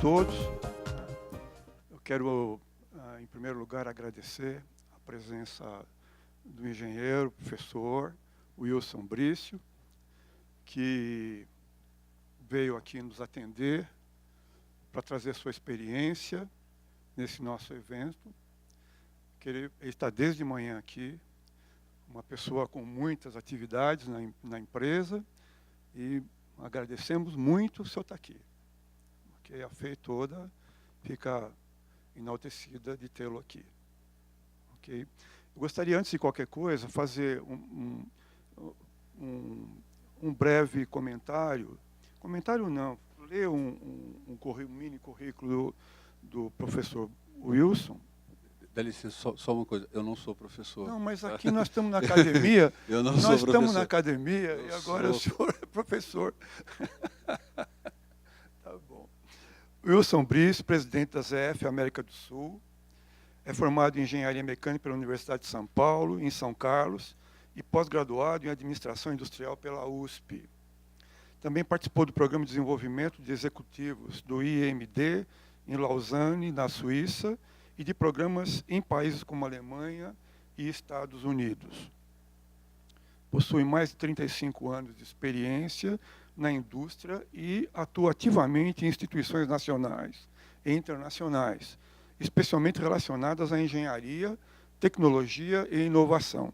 todos. Eu quero, em primeiro lugar, agradecer a presença do engenheiro, professor Wilson Brício, que veio aqui nos atender para trazer sua experiência nesse nosso evento. Que ele está desde manhã aqui, uma pessoa com muitas atividades na empresa, e agradecemos muito o senhor estar aqui. Porque a FEI toda fica enaltecida de tê-lo aqui. Okay? Eu gostaria, antes de qualquer coisa, fazer um breve comentário. Comentário não, ler um mini currículo do professor Wilson. Dá licença, só uma coisa, eu não sou professor. Não, mas aqui nós estamos na academia. Eu não nós sou professor. Estamos na academia Eu e agora o senhor é professor. Tá bom. Wilson Brício, presidente da ZF América do Sul, é formado em Engenharia Mecânica pela Universidade de São Paulo, em São Carlos, e pós-graduado em Administração Industrial pela USP. Também participou do Programa de Desenvolvimento de Executivos do IMD, em Lausanne, na Suíça, e de programas em países como Alemanha e Estados Unidos. Possui mais de 35 anos de experiência na indústria e atua ativamente em instituições nacionais e internacionais, especialmente relacionadas à engenharia, tecnologia e inovação.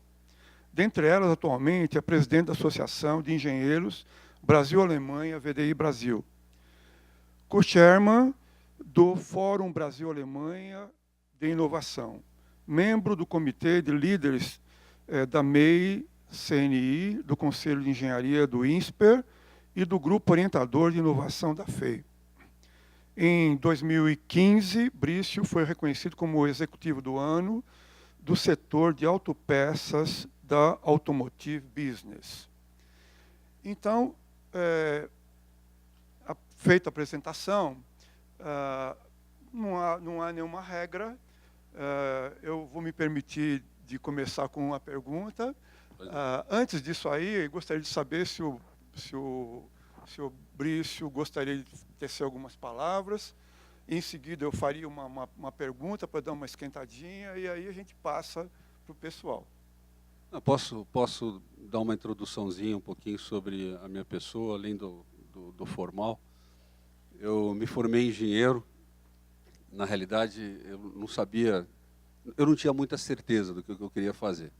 Dentre elas, atualmente, é presidente da Associação de Engenheiros Brasil-Alemanha, VDI Brasil. Co-chairman do Fórum Brasil-Alemanha de Inovação. Membro do Comitê de Líderes da MEI-CNI, do Conselho de Engenharia do INSPER e do Grupo Orientador de Inovação da FEI. Em 2015, Brício foi reconhecido como o executivo do ano do setor de autopeças da Automotive Business. Então, feita a apresentação, não há nenhuma regra. Eu vou me permitir de começar com uma pergunta. Antes disso aí, eu gostaria de saber se o Brício gostaria de tecer algumas palavras. Em seguida, eu faria uma pergunta para dar uma esquentadinha, e aí a gente passa para o pessoal. Eu posso dar uma introduçãozinha um pouquinho sobre a minha pessoa, além do formal. Eu me formei engenheiro. Na realidade, eu não tinha muita certeza do que eu queria fazer.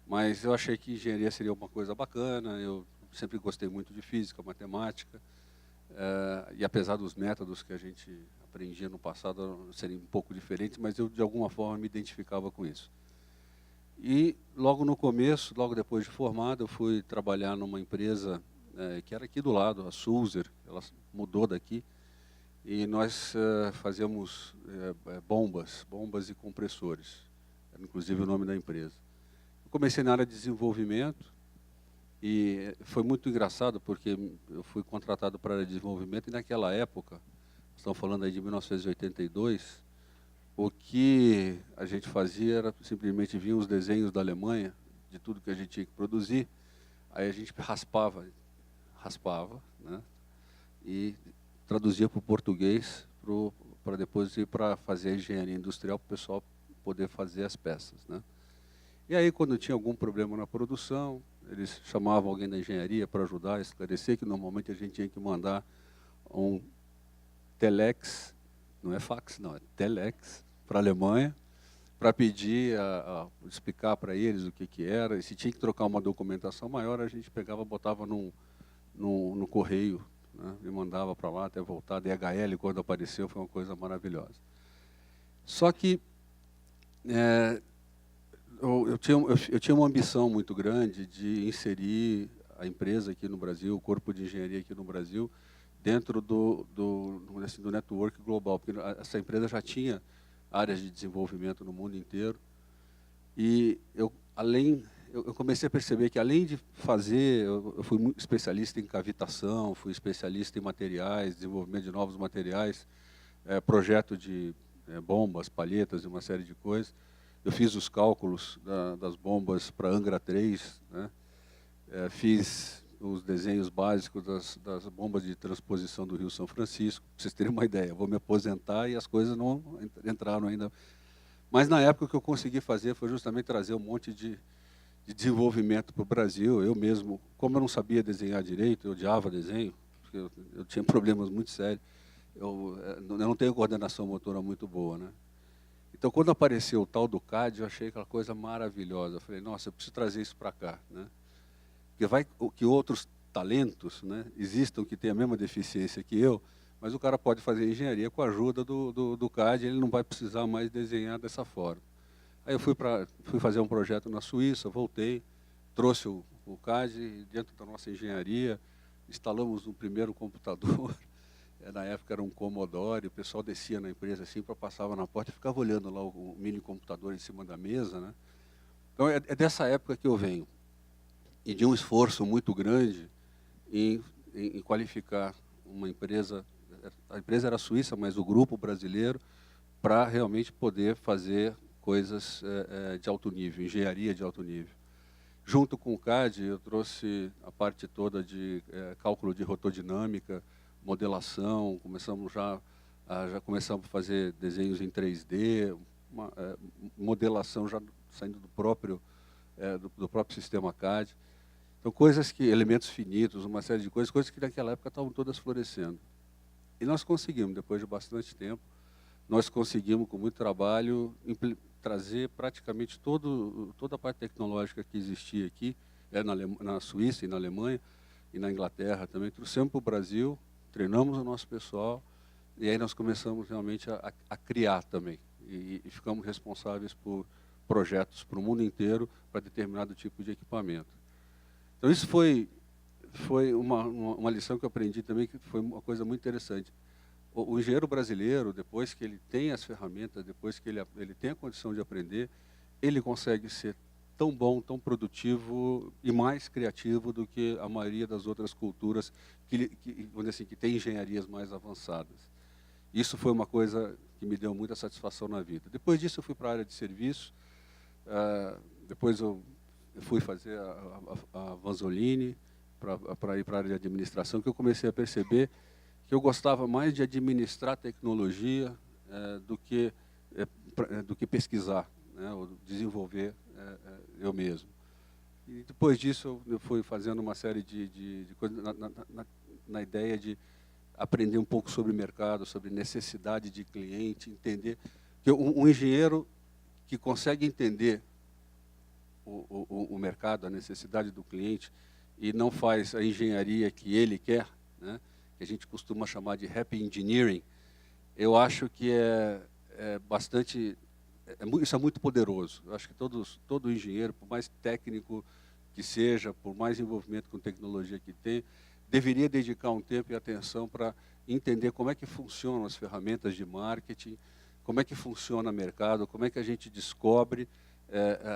Mas eu achei que engenharia seria uma coisa bacana, eu sempre gostei muito de física, matemática, e apesar dos métodos que a gente aprendia no passado serem um pouco diferentes, mas eu, de alguma forma, me identificava com isso. E logo no começo, logo depois de formado, eu fui trabalhar numa empresa que era aqui do lado, a Sulzer, ela mudou daqui, e nós fazíamos bombas e compressores, era inclusive o nome da empresa. Eu comecei na área de desenvolvimento e foi muito engraçado porque eu fui contratado para a área de desenvolvimento e naquela época, estamos falando aí de 1982, o que a gente fazia era simplesmente vir os desenhos da Alemanha, de tudo que a gente tinha que produzir, aí a gente raspava, né, e traduzia para o português, para depois ir para fazer a engenharia industrial, para o pessoal poder fazer as peças, né. E aí, quando tinha algum problema na produção, eles chamavam alguém da engenharia para ajudar a esclarecer, que normalmente a gente tinha que mandar um telex, não é fax, não, é telex, para a Alemanha, para pedir, explicar para eles o que era, e se tinha que trocar uma documentação maior, a gente pegava, botava no correio, né, e mandava para lá até voltar. DHL, quando apareceu, foi uma coisa maravilhosa. Só que eu tinha uma ambição muito grande de inserir a empresa aqui no Brasil, o corpo de engenharia aqui no Brasil, dentro do network global, porque essa empresa já tinha áreas de desenvolvimento no mundo inteiro. E eu comecei a perceber que, além de fazer, eu fui muito especialista em cavitação, fui especialista em materiais, desenvolvimento de novos materiais, projeto de bombas, palhetas e uma série de coisas. Eu fiz os cálculos das bombas para Angra 3, né? Fiz os desenhos básicos das bombas de transposição do Rio São Francisco, para vocês terem uma ideia. Eu vou me aposentar e as coisas não entraram ainda. Mas, na época, o que eu consegui fazer foi justamente trazer um monte de desenvolvimento para o Brasil. Eu mesmo, como eu não sabia desenhar direito, eu odiava desenho, porque eu tinha problemas muito sérios. Eu não tenho coordenação motora muito boa, né? Então, quando apareceu o tal do CAD, eu achei aquela coisa maravilhosa. Eu falei, nossa, eu preciso trazer isso para cá, né? Que outros talentos, né, existam que têm a mesma deficiência que eu, mas o cara pode fazer engenharia com a ajuda do CAD, ele não vai precisar mais desenhar dessa forma. Aí eu fui fazer um projeto na Suíça, voltei, trouxe o CAD dentro da nossa engenharia, instalamos um primeiro computador, na época era um Commodore, o pessoal descia na empresa assim, passava na porta e ficava olhando lá o mini computador em cima da mesa, né? Então é dessa época que eu venho, e de um esforço muito grande em qualificar uma empresa. A empresa era suíça, mas o grupo brasileiro, para realmente poder fazer coisas de alto nível, engenharia de alto nível. Junto com o CAD, eu trouxe a parte toda de cálculo de rotodinâmica, modelação, já começamos a fazer desenhos em 3D, modelação já saindo do próprio sistema CAD. Então, elementos finitos, uma série de coisas que naquela época estavam todas florescendo. E nós conseguimos, depois de bastante tempo, nós conseguimos, com muito trabalho, trazer praticamente toda a parte tecnológica que existia aqui, na Suíça e na Alemanha, e na Inglaterra também, trouxemos para o Brasil, treinamos o nosso pessoal, e aí nós começamos realmente a criar também. E ficamos responsáveis por projetos para o mundo inteiro, para determinado tipo de equipamento. Então, isso foi uma lição que eu aprendi também, que foi uma coisa muito interessante. O engenheiro brasileiro, depois que ele tem as ferramentas, depois que ele tem a condição de aprender, ele consegue ser tão bom, tão produtivo e mais criativo do que a maioria das outras culturas vamos dizer assim, que tem engenharias mais avançadas. Isso foi uma coisa que me deu muita satisfação na vida. Depois disso, eu fui para a área de serviço, depois eu fui fazer a Vanzolini, para ir para a área de administração, que eu comecei a perceber que eu gostava mais de administrar tecnologia do que pesquisar, né, ou desenvolver eu mesmo. E depois disso eu fui fazendo uma série de coisas na ideia de aprender um pouco sobre mercado, sobre necessidade de cliente, entender que um engenheiro que consegue entender o mercado, a necessidade do cliente, e não faz a engenharia que ele quer, né, que a gente costuma chamar de happy engineering, eu acho que isso é muito poderoso. Eu acho que todo engenheiro, por mais técnico que seja, por mais envolvimento com tecnologia que tem, deveria dedicar um tempo e atenção para entender como é que funcionam as ferramentas de marketing, como é que funciona o mercado, como é que a gente descobre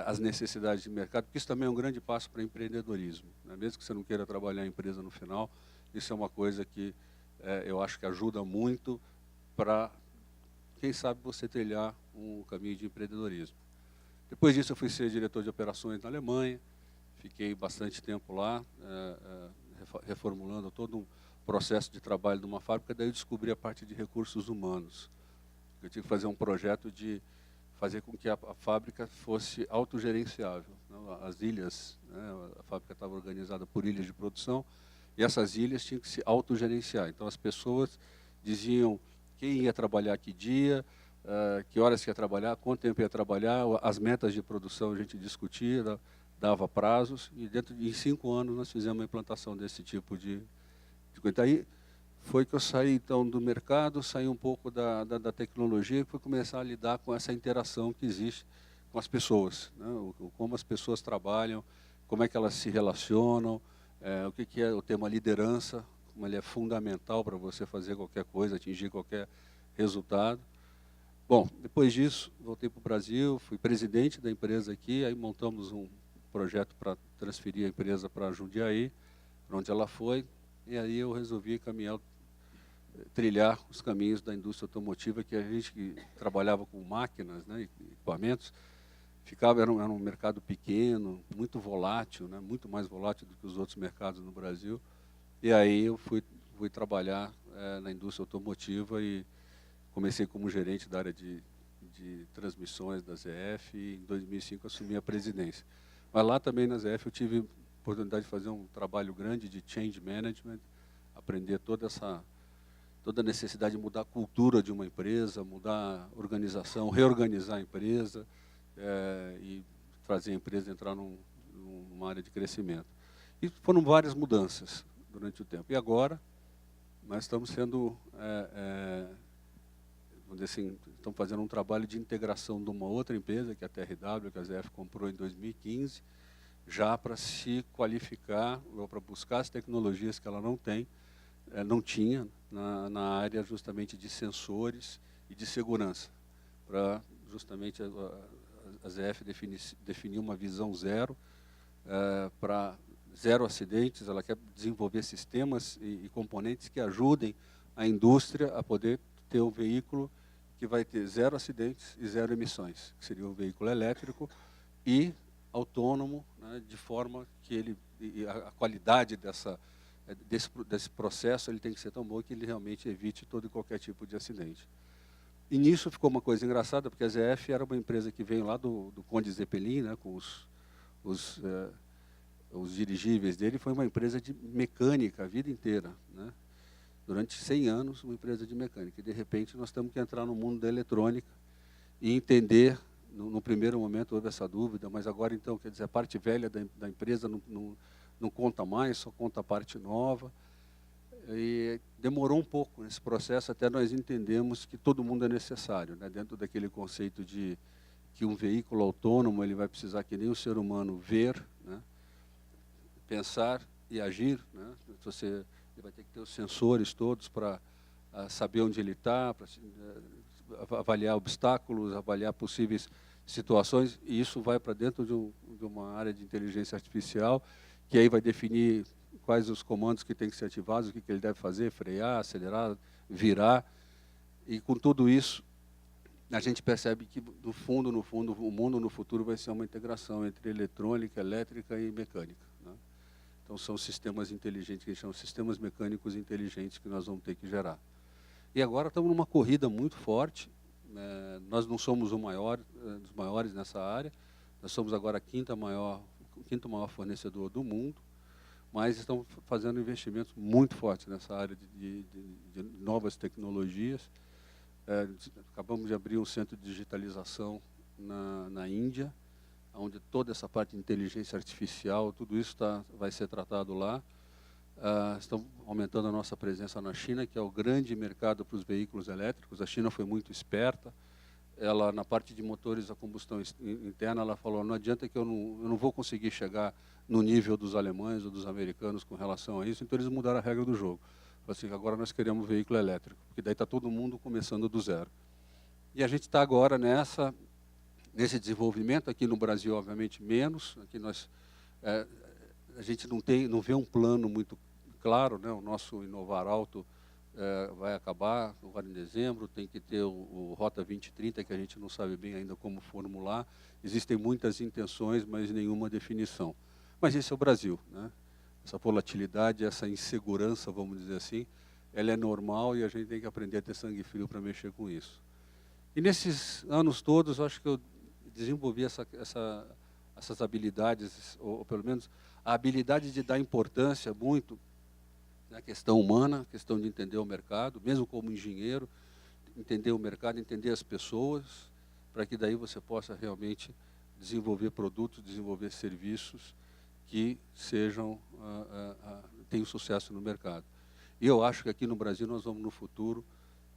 as necessidades de mercado, porque isso também é um grande passo para empreendedorismo, né? Mesmo que você não queira trabalhar em empresa no final, isso é uma coisa que eu acho que ajuda muito para, quem sabe, você trilhar um caminho de empreendedorismo. Depois disso, eu fui ser diretor de operações na Alemanha, fiquei bastante tempo lá, reformulando todo um processo de trabalho de uma fábrica, daí eu descobri a parte de recursos humanos. Eu tive que fazer um projeto de fazer com que a fábrica fosse autogerenciável, né? As ilhas, né? A fábrica estava organizada por ilhas de produção, e essas ilhas tinham que se autogerenciar. Então, as pessoas diziam quem ia trabalhar que dia, que horas que ia trabalhar, quanto tempo ia trabalhar, as metas de produção a gente discutia, dava prazos, e em 5 anos nós fizemos a implantação desse tipo de coisa. Aí foi que eu saí então do mercado, saí um pouco da tecnologia e fui começar a lidar com essa interação que existe com as pessoas, né? Como as pessoas trabalham, como é que elas se relacionam, o que é o tema liderança, como ele é fundamental para você fazer qualquer coisa, atingir qualquer resultado. Bom, depois disso, voltei para o Brasil, fui presidente da empresa aqui, aí montamos um projeto para transferir a empresa para Jundiaí, para onde ela foi, e aí eu resolvi trilhar os caminhos da indústria automotiva, que a gente que trabalhava com máquinas, né, equipamentos, era um mercado pequeno, muito volátil, né, muito mais volátil do que os outros mercados no Brasil. E aí eu fui trabalhar na indústria automotiva e comecei como gerente da área de transmissões da ZF e em 2005 assumi a presidência. Mas lá também na ZF eu tive a oportunidade de fazer um trabalho grande de change management, aprender toda a necessidade de mudar a cultura de uma empresa, mudar a organização, reorganizar a empresa e fazer a empresa entrar numa área de crescimento. E foram várias mudanças durante o tempo. E agora nós estamos sendo, vamos dizer assim, estamos fazendo um trabalho de integração de uma outra empresa, que é a TRW, que a ZF comprou em 2015, já para se qualificar, ou para buscar as tecnologias que ela não tinha na área justamente de sensores e de segurança, para justamente a ZF definir uma visão zero, para zero acidentes. Ela quer desenvolver sistemas e componentes que ajudem a indústria a poder ter um veículo que vai ter zero acidentes e zero emissões, que seria um veículo elétrico e autônomo, né, de forma que a qualidade desse processo ele tem que ser tão boa que ele realmente evite todo e qualquer tipo de acidente. E nisso ficou uma coisa engraçada, porque a ZF era uma empresa que veio lá do Conde Zeppelin, né, com os dirigíveis dele, foi uma empresa de mecânica a vida inteira, né? Durante 100 anos, uma empresa de mecânica. E, de repente, nós temos que entrar no mundo da eletrônica e entender, no primeiro momento houve essa dúvida, mas agora, então, quer dizer, a parte velha da empresa não conta mais, só conta a parte nova. E demorou um pouco nesse processo até nós entendemos que todo mundo é necessário, né? Dentro daquele conceito de que um veículo autônomo ele vai precisar, que nem o ser humano, ver, né? Pensar e agir, né? Ele vai ter que ter os sensores todos para saber onde ele está, para avaliar obstáculos, avaliar possíveis situações, e isso vai para dentro de uma área de inteligência artificial, que aí vai definir quais os comandos que têm que ser ativados, o que ele deve fazer, frear, acelerar, virar. E com tudo isso, a gente percebe que, no fundo, o mundo no futuro vai ser uma integração entre eletrônica, elétrica e mecânica, né? Então, são sistemas inteligentes, que chamam sistemas mecânicos inteligentes, que nós vamos ter que gerar. E agora estamos numa corrida muito forte. Nós não somos dos maiores nessa área, nós somos agora o quinto maior fornecedor do mundo, mas estamos fazendo investimentos muito fortes nessa área de novas tecnologias. Acabamos de abrir um centro de digitalização na Índia, onde toda essa parte de inteligência artificial, tudo isso vai ser tratado lá. Estamos aumentando a nossa presença na China, que é o grande mercado para os veículos elétricos. A China foi muito esperta. Ela, na parte de motores a combustão interna, ela falou, não adianta que eu não vou conseguir chegar no nível dos alemães ou dos americanos com relação a isso, então eles mudaram a regra do jogo. Falaram assim, agora nós queremos veículo elétrico, porque daí está todo mundo começando do zero. E a gente está agora nesse desenvolvimento, aqui no Brasil, obviamente, menos. Aqui a gente não vê um plano muito claro, né? O nosso Inovar Alto vai acabar agora em dezembro, tem que ter o Rota 2030, que a gente não sabe bem ainda como formular. Existem muitas intenções, mas nenhuma definição. Mas esse é o Brasil, né? Essa volatilidade, essa insegurança, vamos dizer assim, ela é normal e a gente tem que aprender a ter sangue frio para mexer com isso. E nesses anos todos, eu acho que eu desenvolvi essas habilidades, ou pelo menos a habilidade de dar importância muito na questão humana, questão de entender o mercado, mesmo como engenheiro, entender o mercado, entender as pessoas, para que daí você possa realmente desenvolver produtos, desenvolver serviços que tenham sucesso no mercado. E eu acho que aqui no Brasil nós vamos, no futuro,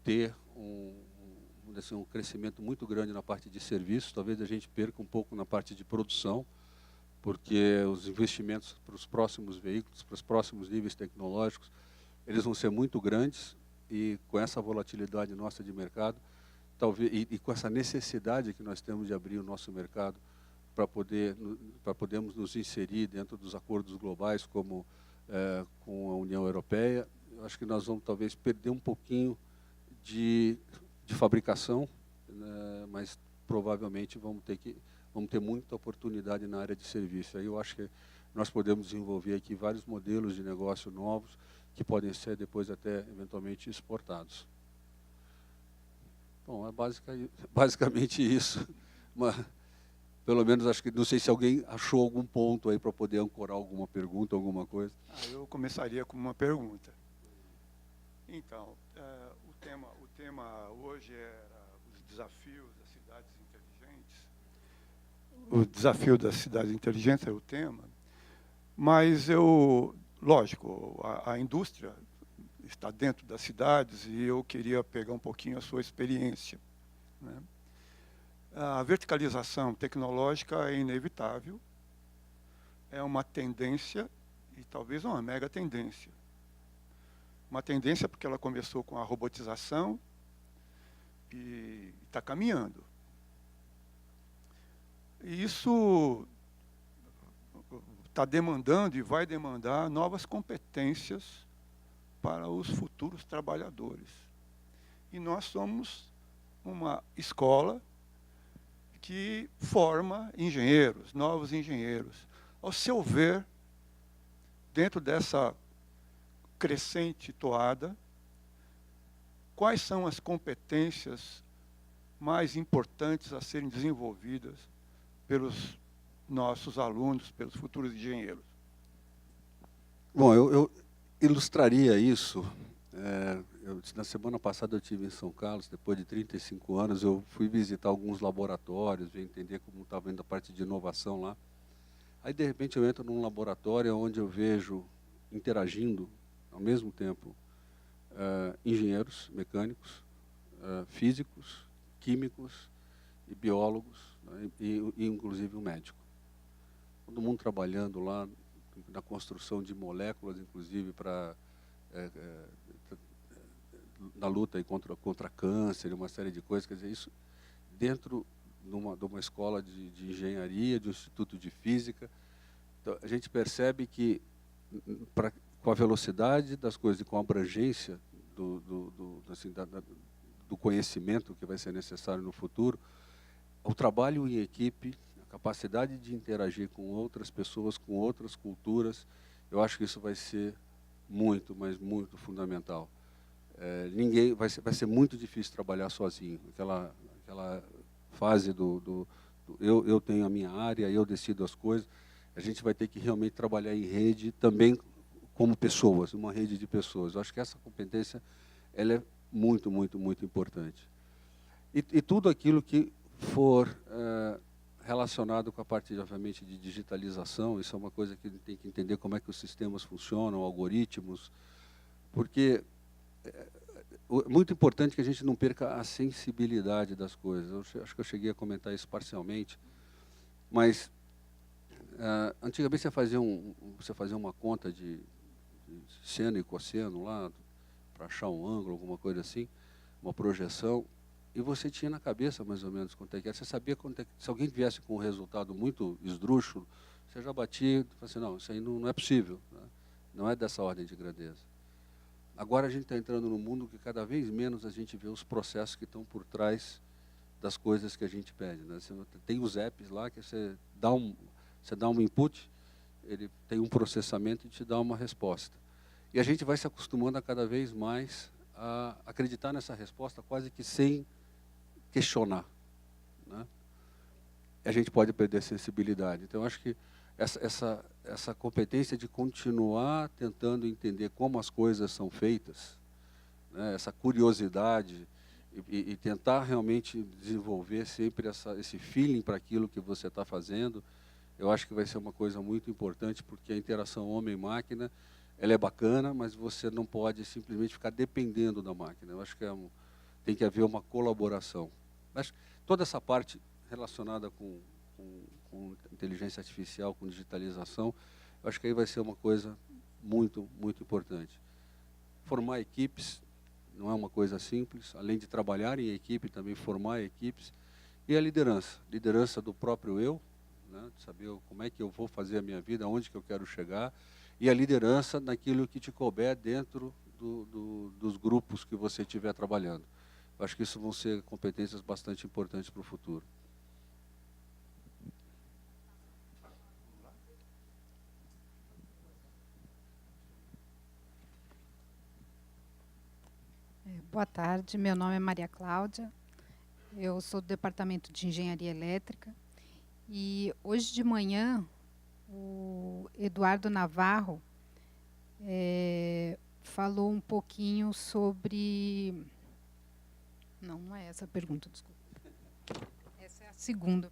ter um crescimento muito grande na parte de serviços. Talvez a gente perca um pouco na parte de produção, porque os investimentos para os próximos veículos, para os próximos níveis tecnológicos, eles vão ser muito grandes, e com essa volatilidade nossa de mercado, talvez, e com essa necessidade que nós temos de abrir o nosso mercado para podermos nos inserir dentro dos acordos globais, como com a União Europeia, eu acho que nós vamos talvez perder um pouquinho de fabricação, né, mas provavelmente vamos ter que vamos ter muita oportunidade na área de serviço. Aí eu acho que nós podemos desenvolver aqui vários modelos de negócio novos que podem ser depois até eventualmente exportados. Bom, é basicamente isso. Mas, pelo menos acho que não sei se alguém achou algum ponto aí para poder ancorar alguma pergunta, alguma coisa. Eu começaria com uma pergunta. Então, o tema hoje era os desafios das cidades inteligentes. O desafio das cidades inteligentes é o tema, mas lógico, a indústria está dentro das cidades e eu queria pegar um pouquinho a sua experiência, né? A verticalização tecnológica é inevitável, é uma tendência e talvez uma mega tendência. Uma tendência porque ela começou com a robotização e está caminhando. E isso está demandando e vai demandar novas competências para os futuros trabalhadores. E nós somos uma escola que forma engenheiros, novos engenheiros. Ao seu ver, dentro dessa crescente toada, quais são as competências mais importantes a serem desenvolvidas pelos nossos alunos, pelos futuros engenheiros? Bom, eu ilustraria isso. Na semana passada eu estive em São Carlos, depois de 35 anos, eu fui visitar alguns laboratórios, ver entender como estava indo a parte de inovação lá. Aí, de repente, eu entro num laboratório onde eu vejo interagindo, ao mesmo tempo, engenheiros mecânicos, físicos, químicos e biólogos, né, e inclusive um médico. Todo mundo trabalhando lá na construção de moléculas, inclusive para na luta contra câncer, uma série de coisas. Quer dizer, isso dentro de uma escola de engenharia, de um instituto de física. Então, a gente percebe que, com a velocidade das coisas e com a abrangência do conhecimento que vai ser necessário no futuro, o trabalho em equipe, a capacidade de interagir com outras pessoas, com outras culturas, eu acho que isso vai ser muito, mas muito fundamental. Ninguém vai ser muito difícil trabalhar sozinho. Aquela fase eu tenho a minha área, eu decido as coisas. A gente vai ter que realmente trabalhar em rede também como pessoas, uma rede de pessoas. Eu acho que essa competência ela é muito, muito, muito importante. E tudo aquilo que for relacionado com a parte, obviamente, de digitalização, isso é uma coisa que a gente tem que entender como é que os sistemas funcionam, algoritmos, porque é muito importante que a gente não perca a sensibilidade das coisas. Eu acho que eu cheguei a comentar isso parcialmente, mas antigamente você fazia uma conta de seno e cosseno lá, para achar um ângulo, alguma coisa assim, uma projeção, e você tinha na cabeça mais ou menos quanto é que era. Você sabia quanto é que, se alguém viesse com um resultado muito esdrúxulo, você já batia e falava assim, não, isso aí não é possível, né? Não é dessa ordem de grandeza. Agora a gente está entrando num mundo que cada vez menos a gente vê os processos que estão por trás das coisas que a gente pede, né? Você tem os apps lá que você dá um input, ele tem um processamento e te dá uma resposta. E a gente vai se acostumando a cada vez mais a acreditar nessa resposta quase que sem questionar, né? E a gente pode perder a sensibilidade. Então, eu acho que essa competência de continuar tentando entender como as coisas são feitas, né, essa curiosidade e tentar realmente desenvolver sempre esse feeling para aquilo que você está fazendo, eu acho que vai ser uma coisa muito importante, porque a interação homem-máquina, ela é bacana, mas você não pode simplesmente ficar dependendo da máquina. Eu acho que tem que haver uma colaboração. Mas toda essa parte relacionada com inteligência artificial, com digitalização, eu acho que aí vai ser uma coisa muito, muito importante. Formar equipes não é uma coisa simples, além de trabalhar em equipe, também formar equipes. E a liderança do próprio eu, né, de saber como é que eu vou fazer a minha vida, aonde que eu quero chegar, e a liderança naquilo que te couber dentro dos grupos que você estiver trabalhando. Eu acho que isso vão ser competências bastante importantes para o futuro. Boa tarde, meu nome é Maria Cláudia, eu sou do Departamento de Engenharia Elétrica e hoje de manhã o Eduardo Navarro falou um pouquinho sobre... Não é essa a pergunta, desculpa. Essa é a segunda.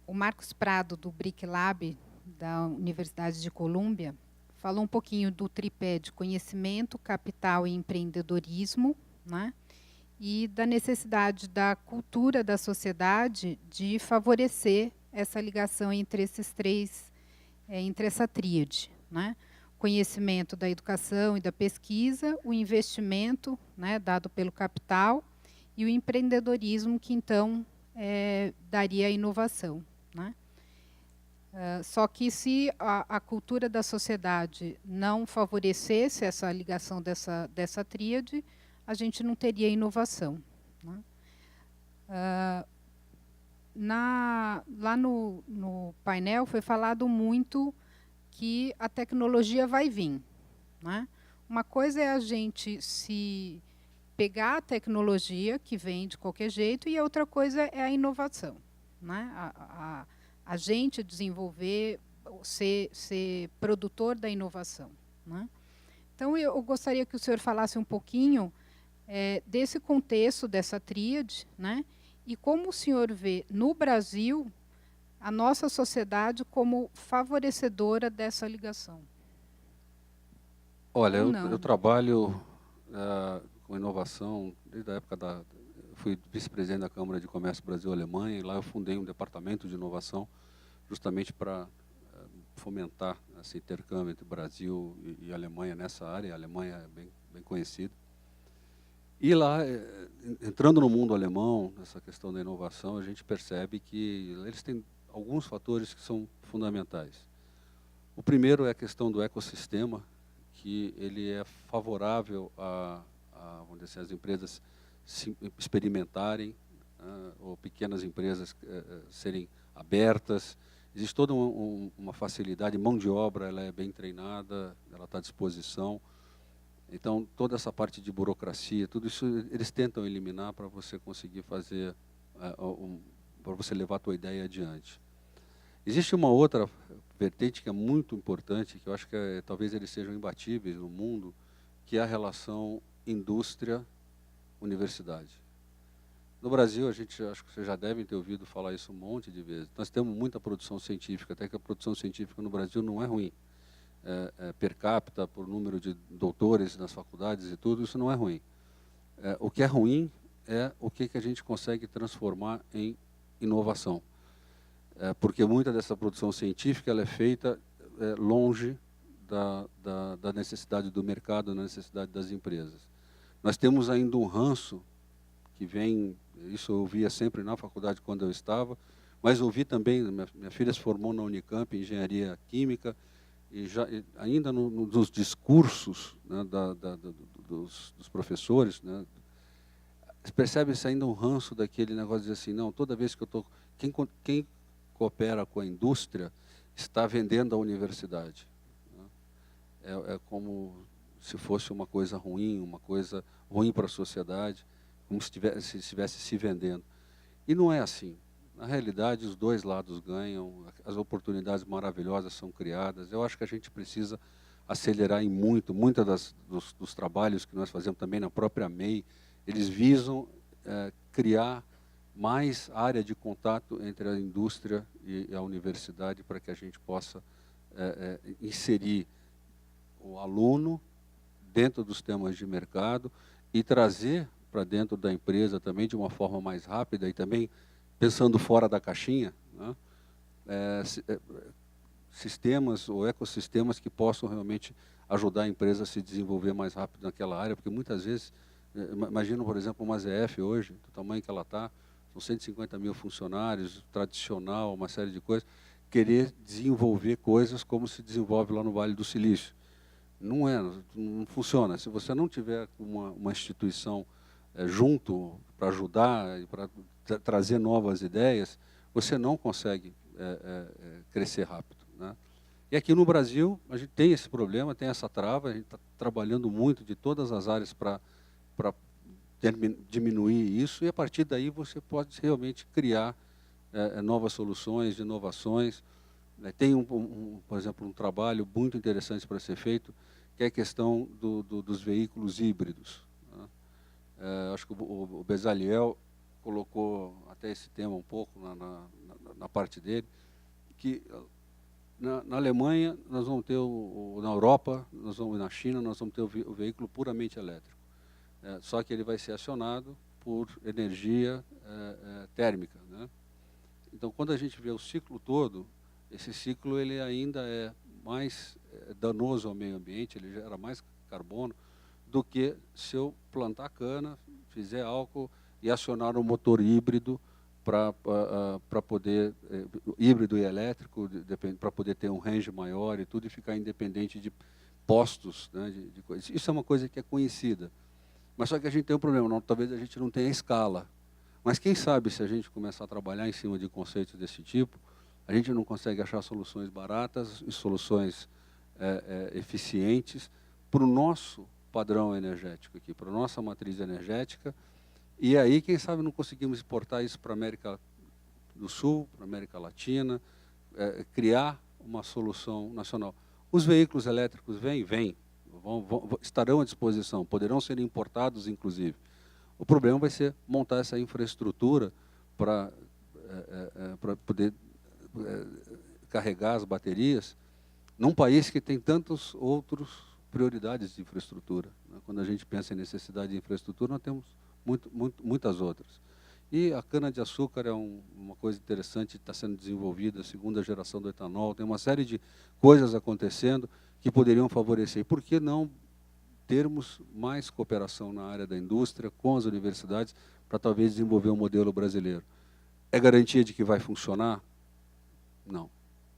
O Marcos Prado, do Brick Lab, da Universidade de Colômbia, falou um pouquinho do tripé de conhecimento, capital e empreendedorismo, né? E da necessidade da cultura da sociedade de favorecer essa ligação entre esses três, entre essa tríade, né? Conhecimento da educação e da pesquisa, o investimento, né, dado pelo capital, e o empreendedorismo, que então daria a inovação, né? Só que se a cultura da sociedade não favorecesse essa ligação dessa tríade, a gente não teria inovação, né? Lá no painel foi falado muito que a tecnologia vai vir, né? Uma coisa é a gente se pegar a tecnologia, que vem de qualquer jeito, e a outra coisa é a inovação, né? A gente desenvolver, ser produtor da inovação, né? Então, eu gostaria que o senhor falasse um pouquinho desse contexto, dessa tríade, né? E como o senhor vê, no Brasil, a nossa sociedade como favorecedora dessa ligação. Olha, eu trabalho com inovação desde a época eu fui vice-presidente da Câmara de Comércio Brasil-Alemanha, e lá eu fundei um departamento de inovação justamente para fomentar esse intercâmbio entre Brasil e Alemanha nessa área. A Alemanha é bem conhecida. E lá, entrando no mundo alemão, nessa questão da inovação, a gente percebe que eles têm alguns fatores que são fundamentais. O primeiro é a questão do ecossistema, que ele é favorável vamos dizer assim, as empresas se experimentarem, ou pequenas empresas serem abertas. Existe toda uma facilidade, mão de obra, ela é bem treinada, ela está à disposição. Então, toda essa parte de burocracia, tudo isso eles tentam eliminar para você conseguir fazer, para você levar a tua ideia adiante. Existe uma outra vertente que é muito importante, que eu acho que talvez eles sejam imbatíveis no mundo, que é a relação indústria-universidade. No Brasil, acho que vocês já devem ter ouvido falar isso um monte de vezes. Nós temos muita produção científica, até que a produção científica no Brasil não é ruim. Per capita, por número de doutores nas faculdades e tudo, isso não é ruim. O que é ruim é o que a gente consegue transformar em inovação. Porque muita dessa produção científica ela é feita longe da necessidade do mercado, da necessidade das empresas. Nós temos ainda um ranço que vem, isso eu ouvia sempre na faculdade quando eu estava, mas ouvi também, minha filha se formou na Unicamp em engenharia química, e ainda nos discursos, né, dos professores, né, percebe-se ainda um ranço daquele negócio de dizer assim, não, toda vez que eu estou... Quem coopera com a indústria está vendendo a universidade. Né? É como se fosse uma coisa ruim para a sociedade, como se estivesse se vendendo. E não é assim. Na realidade, os dois lados ganham, as oportunidades maravilhosas são criadas. Eu acho que a gente precisa acelerar em muitos dos trabalhos que nós fazemos também na própria MEI, eles visam criar mais área de contato entre a indústria e a universidade para que a gente possa inserir o aluno dentro dos temas de mercado e trazer para dentro da empresa também de uma forma mais rápida e também pensando fora da caixinha, né? Sistemas ou ecossistemas que possam realmente ajudar a empresa a se desenvolver mais rápido naquela área, porque muitas vezes, imagina, por exemplo, uma ZF hoje, do tamanho que ela está, são 150 mil funcionários, tradicional, uma série de coisas, querer desenvolver coisas como se desenvolve lá no Vale do Silício. Não funciona. Se você não tiver uma instituição junto para ajudar e para trazer novas ideias, você não consegue crescer rápido, né? E aqui no Brasil, a gente tem esse problema, tem essa trava, a gente está trabalhando muito de todas as áreas para diminuir isso, e a partir daí você pode realmente criar novas soluções, inovações. Tem, por exemplo, um trabalho muito interessante para ser feito, que é a questão dos veículos híbridos. Né? Acho que o Bezaliel colocou até esse tema um pouco na parte dele, que na Alemanha nós vamos ter, na Europa, na China, nós vamos ter o veículo puramente elétrico. Só que ele vai ser acionado por energia térmica. Né? Então, quando a gente vê o ciclo todo, esse ciclo ele ainda é mais danoso ao meio ambiente, ele gera mais carbono do que se eu plantar cana, fizer álcool e acionar um motor híbrido para poder, híbrido e elétrico, para poder ter um range maior e tudo, e ficar independente de postos, né, de coisas. Isso é uma coisa que é conhecida. Mas só que a gente tem um problema, talvez a gente não tenha escala. Mas quem sabe se a gente começar a trabalhar em cima de conceitos desse tipo, a gente não consegue achar soluções baratas e soluções eficientes para o nosso padrão energético aqui, para a nossa matriz energética. E aí, quem sabe, não conseguimos exportar isso para a América do Sul, para a América Latina, criar uma solução nacional. Os veículos elétricos vêm, estarão à disposição, poderão ser importados, inclusive. O problema vai ser montar essa infraestrutura para poder carregar as baterias num país que tem tantas outras prioridades de infraestrutura. Quando a gente pensa em necessidade de infraestrutura, nós temos muitas outras. E a cana-de-açúcar é uma coisa interessante, está sendo desenvolvida, a segunda geração do etanol, tem uma série de coisas acontecendo que poderiam favorecer. E por que não termos mais cooperação na área da indústria com as universidades para talvez desenvolver um modelo brasileiro? É garantia de que vai funcionar? Não,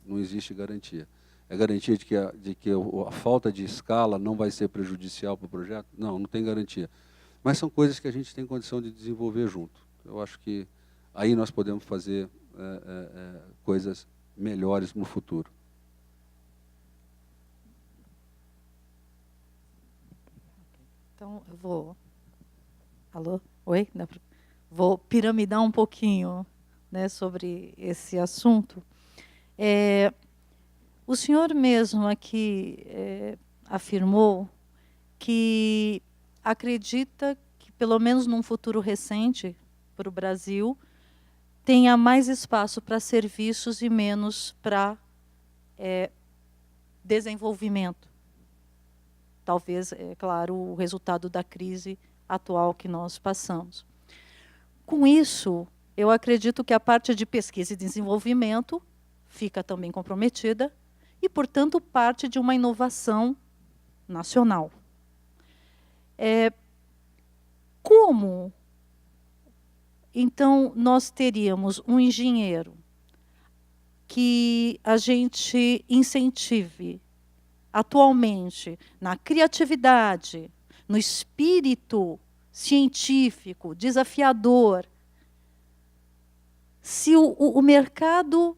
não existe garantia. É garantia de que a falta de escala não vai ser prejudicial para o projeto? Não, não tem garantia. Mas são coisas que a gente tem condição de desenvolver junto. Eu acho que aí nós podemos fazer coisas melhores no futuro. Então, eu vou... Alô? Oi? Vou piramidar um pouquinho, né, sobre esse assunto. O senhor mesmo aqui afirmou que acredita que, pelo menos num futuro recente, para o Brasil, tenha mais espaço para serviços e menos para desenvolvimento. Talvez, é claro, o resultado da crise atual que nós passamos. Com isso, eu acredito que a parte de pesquisa e desenvolvimento fica também comprometida e, portanto, parte de uma inovação nacional. Como, então, nós teríamos um engenheiro que a gente incentive atualmente na criatividade, no espírito científico, desafiador, se o mercado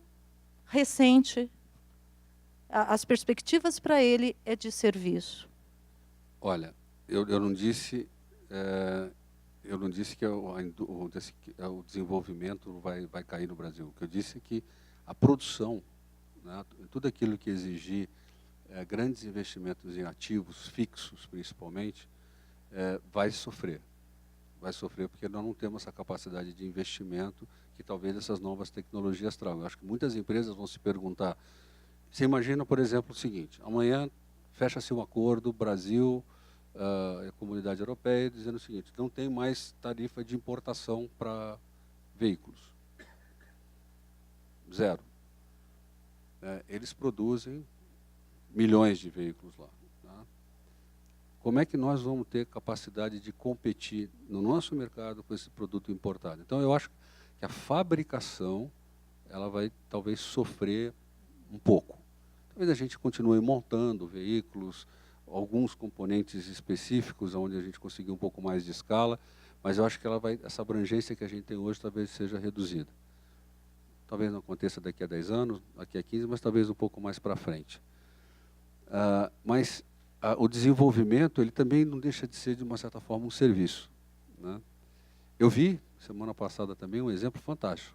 recente, as perspectivas para ele é de serviço? Olha, eu não disse que o desenvolvimento vai cair no Brasil. O que eu disse é que a produção, né, tudo aquilo que exigir grandes investimentos em ativos fixos, principalmente, vai sofrer. Vai sofrer porque nós não temos essa capacidade de investimento que talvez essas novas tecnologias tragam. Eu acho que muitas empresas vão se perguntar, você imagina, por exemplo, o seguinte, amanhã fecha-se um acordo, Brasil, a Comunidade Europeia, dizendo o seguinte, não tem mais tarifa de importação para veículos. Zero. Eles produzem milhões de veículos lá. Tá? Como é que nós vamos ter capacidade de competir no nosso mercado com esse produto importado? Então, eu acho que a fabricação ela vai talvez sofrer um pouco. Talvez a gente continue montando veículos, alguns componentes específicos, onde a gente conseguir um pouco mais de escala, mas eu acho que essa abrangência que a gente tem hoje talvez seja reduzida. talvez não aconteça daqui a 10 anos, daqui a 15, mas talvez um pouco mais para frente. Mas o desenvolvimento, ele também não deixa de ser, de uma certa forma, um serviço, né? Eu vi, semana passada também, um exemplo fantástico.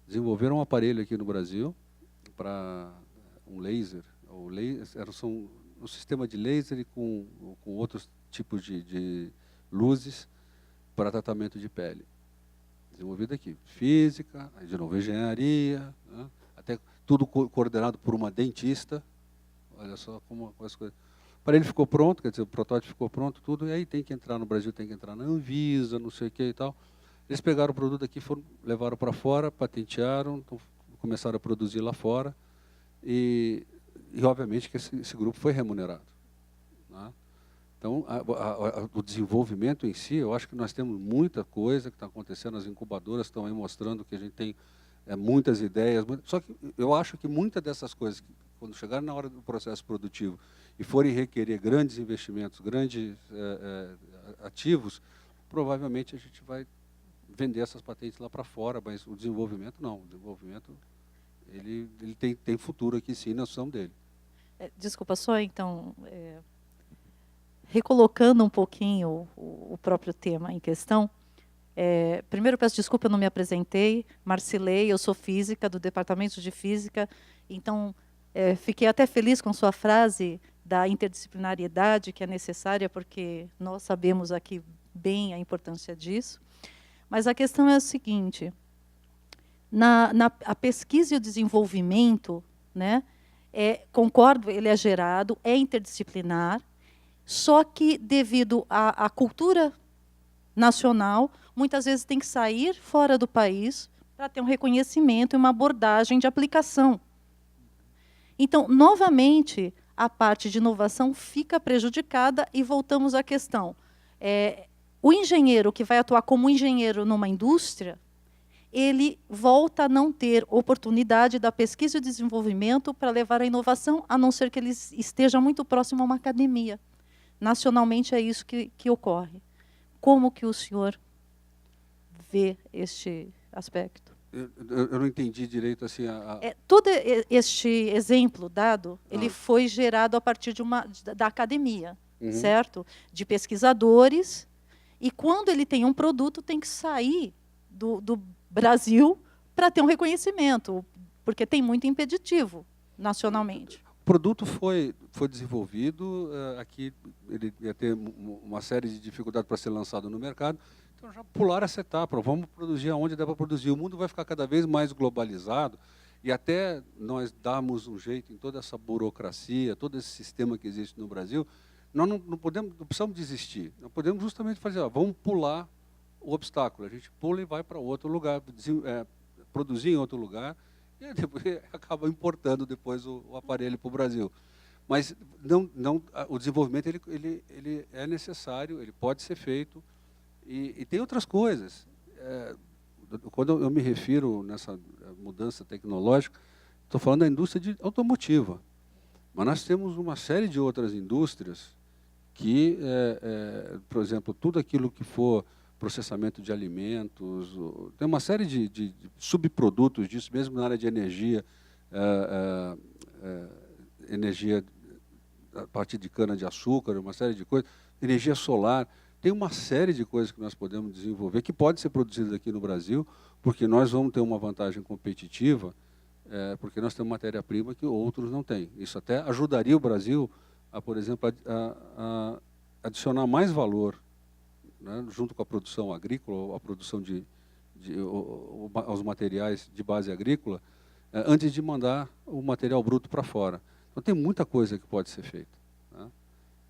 Desenvolveram um aparelho aqui no Brasil para um laser, são um sistema de laser e com outros tipos de luzes para tratamento de pele. Desenvolvido aqui. Física, de novo, engenharia, né? Até tudo coordenado por uma dentista. Olha só como as coisas. O aparelho ficou pronto, quer dizer, o protótipo ficou pronto, tudo, e aí tem que entrar no Brasil, tem que entrar na Anvisa, não sei o que e tal. Eles pegaram o produto aqui, levaram para fora, patentearam, então, começaram a produzir lá fora, e obviamente que esse grupo foi remunerado, né? Então, o desenvolvimento em si, eu acho que nós temos muita coisa que está acontecendo, as incubadoras estão aí mostrando que a gente tem muitas ideias, só que eu acho que muitas dessas coisas, quando chegarem na hora do processo produtivo e forem requerer grandes investimentos, grandes ativos, provavelmente a gente vai vender essas patentes lá para fora, mas o desenvolvimento não. O desenvolvimento ele tem futuro aqui, sim, na ação dele. Desculpa, só então, recolocando um pouquinho o próprio tema em questão, primeiro peço desculpa, eu não me apresentei, Marcilei, eu sou física, do Departamento de Física, então fiquei até feliz com sua frase da interdisciplinariedade que é necessária, porque nós sabemos aqui bem a importância disso. Mas a questão é a seguinte, a pesquisa e o desenvolvimento, né, concordo, ele é gerado, é interdisciplinar, só que devido à cultura nacional, muitas vezes tem que sair fora do país para ter um reconhecimento e uma abordagem de aplicação. Então, novamente, a parte de inovação fica prejudicada e voltamos à questão. O engenheiro que vai atuar como engenheiro numa indústria, ele volta a não ter oportunidade da pesquisa e desenvolvimento para levar a inovação, a não ser que ele esteja muito próximo a uma academia. Nacionalmente é isso que ocorre. Como que o senhor vê este aspecto? Eu não entendi direito assim todo este exemplo dado, ele foi gerado a partir da academia, certo? De pesquisadores, e quando ele tem um produto, tem que sair do Brasil para ter um reconhecimento, porque tem muito impeditivo nacionalmente. O produto foi desenvolvido, aqui ele ia ter uma série de dificuldades para ser lançado no mercado, então já pularam essa etapa, vamos produzir aonde dá para produzir. O mundo vai ficar cada vez mais globalizado, e até nós darmos um jeito em toda essa burocracia, todo esse sistema que existe no Brasil, nós não precisamos desistir, nós podemos justamente fazer, vamos pular o obstáculo, a gente pula e vai para outro lugar, produzir em outro lugar, e depois acaba importando depois o aparelho para o Brasil. Mas o desenvolvimento ele é necessário, ele pode ser feito, e tem outras coisas. Quando eu me refiro nessa mudança tecnológica, estou falando da indústria automotiva, mas nós temos uma série de outras indústrias que, por exemplo, tudo aquilo que for processamento de alimentos, tem uma série de subprodutos disso, mesmo na área de energia, energia a partir de cana-de-açúcar, uma série de coisas, energia solar, tem uma série de coisas que nós podemos desenvolver, que pode ser produzidas aqui no Brasil, porque nós vamos ter uma vantagem competitiva, porque nós temos matéria-prima que outros não têm. Isso até ajudaria o Brasil a, por exemplo, a adicionar mais valor, né, junto com a produção agrícola, a produção os materiais de base agrícola, antes de mandar o material bruto para fora. Então, tem muita coisa que pode ser feita, né?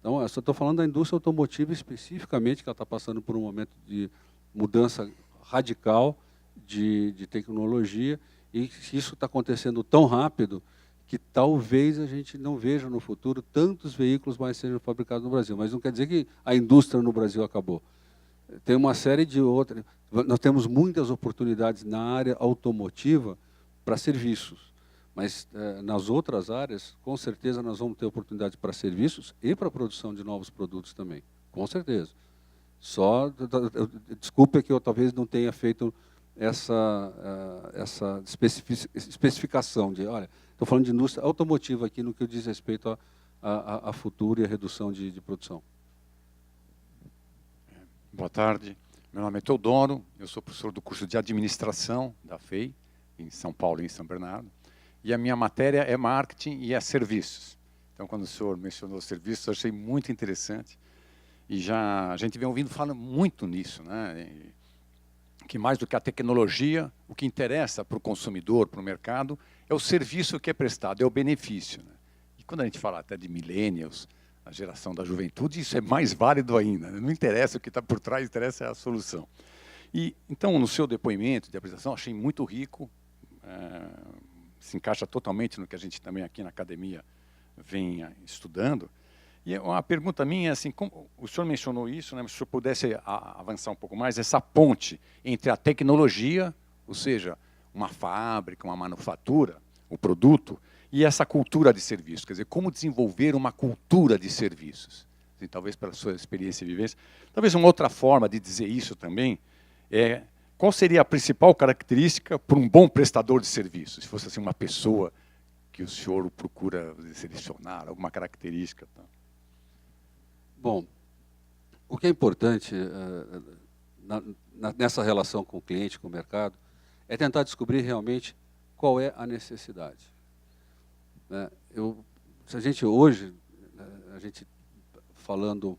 Então, eu só estou falando da indústria automotiva especificamente, que ela está passando por um momento de mudança radical de tecnologia, e isso está acontecendo tão rápido que talvez a gente não veja no futuro tantos veículos mais sejam fabricados no Brasil. Mas não quer dizer que a indústria no Brasil acabou. Tem uma série de outras. Nós temos muitas oportunidades na área automotiva para serviços, mas nas outras áreas, com certeza, nós vamos ter oportunidades para serviços e para a produção de novos produtos também, com certeza. Desculpa que eu talvez não tenha feito essa especificação de, olha, estou falando de indústria automotiva aqui no que diz respeito a futuro e a redução de produção. Boa tarde, meu nome é Teodoro, eu sou professor do curso de administração da FEI, em São Paulo e em São Bernardo, e a minha matéria é marketing e é serviços. Então, quando o senhor mencionou serviços, eu achei muito interessante, e a gente vem ouvindo falar muito nisso, né? Que mais do que a tecnologia, o que interessa para o consumidor, para o mercado, é o serviço que é prestado, é o benefício, né? E quando a gente fala até de millennials, a geração da juventude, isso é mais válido ainda, né? Não interessa o que está por trás, interessa a solução. E então, no seu depoimento de apresentação, achei muito rico, se encaixa totalmente no que a gente também aqui na academia vem estudando. E uma pergunta minha é assim, como o senhor mencionou isso, né, se o senhor pudesse avançar um pouco mais, essa ponte entre a tecnologia, ou seja, uma fábrica, uma manufatura, o produto, e essa cultura de serviços, quer dizer, como desenvolver uma cultura de serviços. Assim, talvez pela sua experiência e vivência. Talvez uma outra forma de dizer isso também é qual seria a principal característica para um bom prestador de serviços, se fosse assim, uma pessoa que o senhor procura selecionar, alguma característica. Tá? Bom, o que é importante nessa relação com o cliente, com o mercado, é tentar descobrir realmente qual é a necessidade. Se a gente hoje, a gente falando,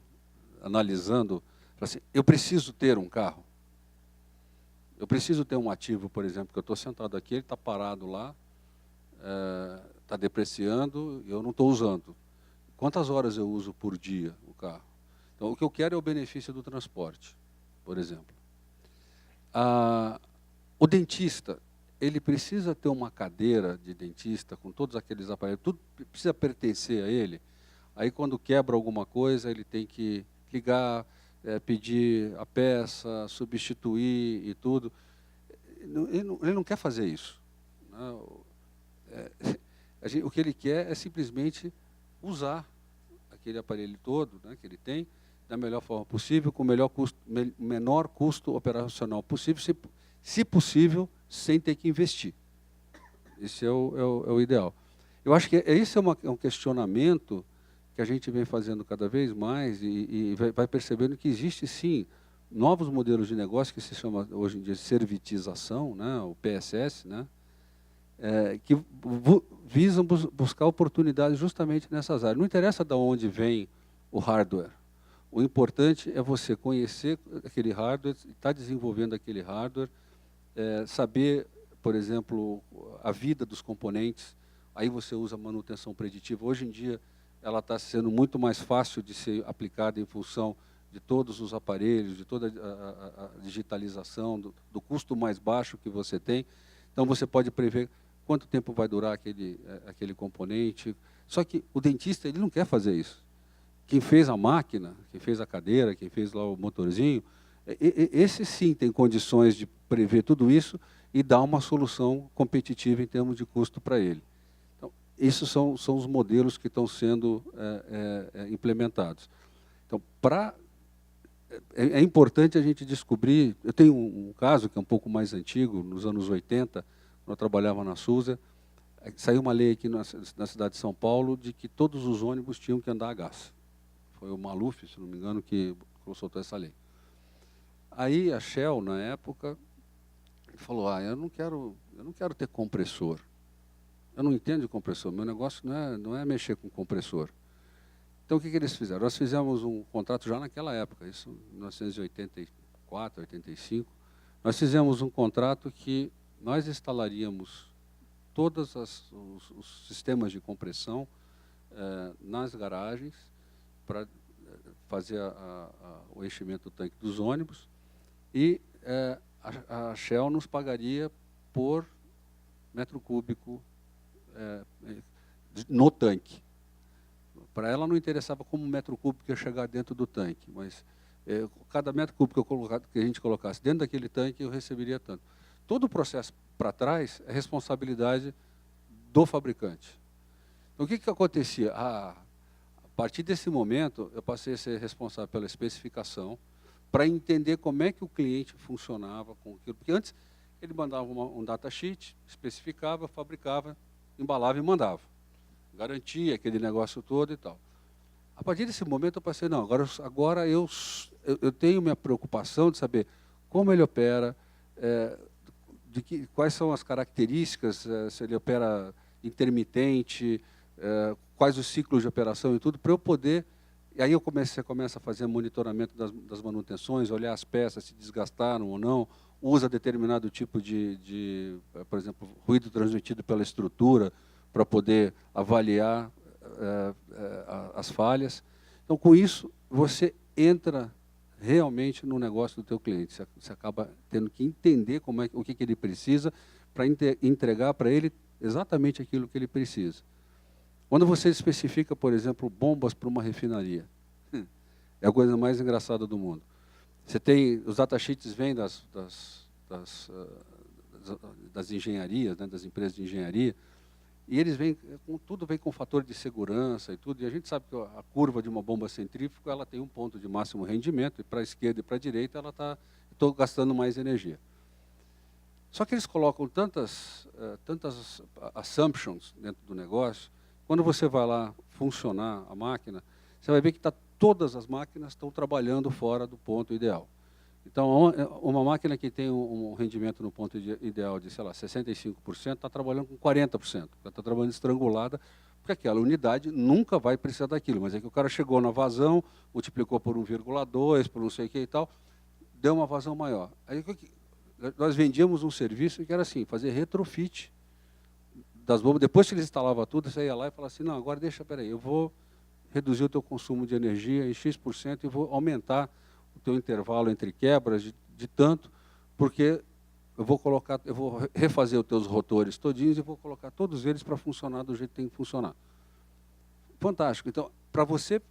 analisando, assim, eu preciso ter um carro, eu preciso ter um ativo, por exemplo, que eu estou sentado aqui, ele está parado lá, está depreciando, eu não estou usando. Quantas horas eu uso por dia o carro? Então, o que eu quero é o benefício do transporte, por exemplo. O dentista, ele precisa ter uma cadeira de dentista com todos aqueles aparelhos, tudo precisa pertencer a ele. Aí, quando quebra alguma coisa, ele tem que ligar, pedir a peça, substituir e tudo. Ele não quer fazer isso. O que ele quer é simplesmente usar aquele aparelho todo, né, que ele tem, da melhor forma possível, com o menor custo operacional possível, se possível, sem ter que investir. Esse é o ideal. Eu acho que esse é um questionamento que a gente vem fazendo cada vez mais e vai percebendo que existe, sim, novos modelos de negócio que se chama, hoje em dia, servitização, né, o PSS, né, que visam buscar oportunidades justamente nessas áreas. Não interessa de onde vem o hardware. O importante é você conhecer aquele hardware, estar desenvolvendo aquele hardware, saber, por exemplo, a vida dos componentes. Aí você usa manutenção preditiva. Hoje em dia, ela está sendo muito mais fácil de ser aplicada em função de todos os aparelhos, de toda a digitalização, do custo mais baixo que você tem. Então, você pode prever quanto tempo vai durar aquele componente. Só que o dentista, ele não quer fazer isso. Quem fez a máquina, quem fez a cadeira, quem fez lá o motorzinho, esse sim tem condições de prever tudo isso e dar uma solução competitiva em termos de custo para ele. Então, esses são os modelos que estão sendo implementados. Então, é importante a gente descobrir, eu tenho um caso que é um pouco mais antigo, nos anos 80, quando eu trabalhava na SUSA, saiu uma lei aqui na cidade de São Paulo de que todos os ônibus tinham que andar a gás. Foi o Maluf, se não me engano, que soltou essa lei. Aí a Shell, na época, falou, eu não quero ter compressor. Eu não entendo de compressor, meu negócio não é mexer com compressor. Então, o que eles fizeram? Nós fizemos um contrato já naquela época, isso em 1984, 85. Nós fizemos um contrato que nós instalaríamos todos os sistemas de compressão nas garagens para fazer o enchimento do tanque dos ônibus e a Shell nos pagaria por metro cúbico no tanque. Para ela não interessava como metro cúbico ia chegar dentro do tanque, mas cada metro cúbico que a gente colocasse dentro daquele tanque, eu receberia tanto. Todo o processo para trás é responsabilidade do fabricante. Então, o que acontecia? A partir desse momento, eu passei a ser responsável pela especificação, para entender como é que o cliente funcionava com aquilo. Porque antes, Ele mandava um datasheet, especificava, fabricava, embalava e mandava. Garantia aquele negócio todo e tal. A partir desse momento eu pensei, não, agora eu tenho minha preocupação de saber como ele opera, quais são as características, se ele opera intermitente, quais os ciclos de operação e tudo, para eu poder... E aí você começa a fazer monitoramento das manutenções, olhar as peças, se desgastaram ou não, usa determinado tipo de por exemplo, ruído transmitido pela estrutura, para poder avaliar as falhas. Então, com isso, você entra realmente no negócio do teu cliente. Você acaba tendo que entender o que ele precisa para entregar para ele exatamente aquilo que ele precisa. Quando você especifica, por exemplo, bombas para uma refinaria, é a coisa mais engraçada do mundo. Você tem, os datasheets vêm das engenharias, né, das empresas de engenharia, e eles vêm, tudo vem com fator de segurança e tudo, e a gente sabe que a curva de uma bomba centrífuga ela tem um ponto de máximo rendimento, e para a esquerda e para a direita estou gastando mais energia. Só que eles colocam tantas assumptions dentro do negócio, quando você vai lá funcionar a máquina, você vai ver que todas as máquinas estão trabalhando fora do ponto ideal. Então, uma máquina que tem um rendimento no ponto ideal de, sei lá, 65%, está trabalhando com 40%. Está trabalhando estrangulada, porque aquela unidade nunca vai precisar daquilo. Mas é que o cara chegou na vazão, multiplicou por 1,2, por não sei o que e tal, deu uma vazão maior. Aí nós vendíamos um serviço que era assim, fazer retrofit das bombas. Depois que eles instalavam tudo, você ia lá e falava assim, não, agora deixa, peraí, eu vou reduzir o teu consumo de energia em X% e vou aumentar o teu intervalo entre quebras de tanto, porque eu vou refazer os teus rotores todinhos e vou colocar todos eles para funcionar do jeito que tem que funcionar. Fantástico. Então, para você,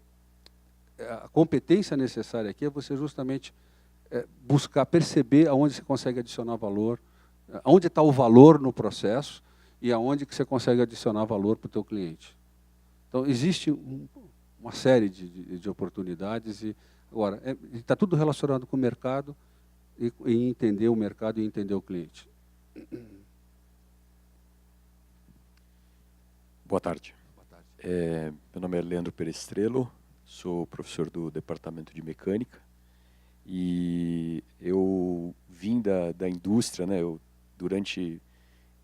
a competência necessária aqui é você justamente buscar perceber aonde você consegue adicionar valor, aonde está o valor no processo e aonde que você consegue adicionar valor para o teu cliente. Então, existe uma série de oportunidades e agora, está tudo relacionado com o mercado e entender o mercado e entender o cliente. Boa tarde. Boa tarde. Meu nome é Leandro Perestrello, sou professor do Departamento de Mecânica e eu vim da indústria, né? Eu, durante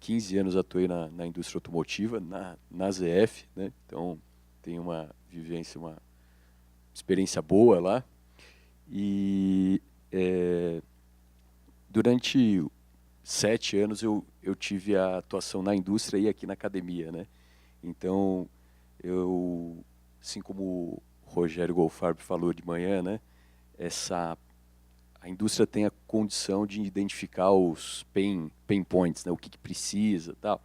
15 anos atuei na indústria automotiva, na ZF, né? Então tenho uma vivência, uma experiência boa lá. E durante 7 anos eu tive a atuação na indústria e aqui na academia, né? Então, assim como o Rogério Goldfarb falou de manhã, né? A indústria tem a condição de identificar os pain points, né? O que precisa, tal.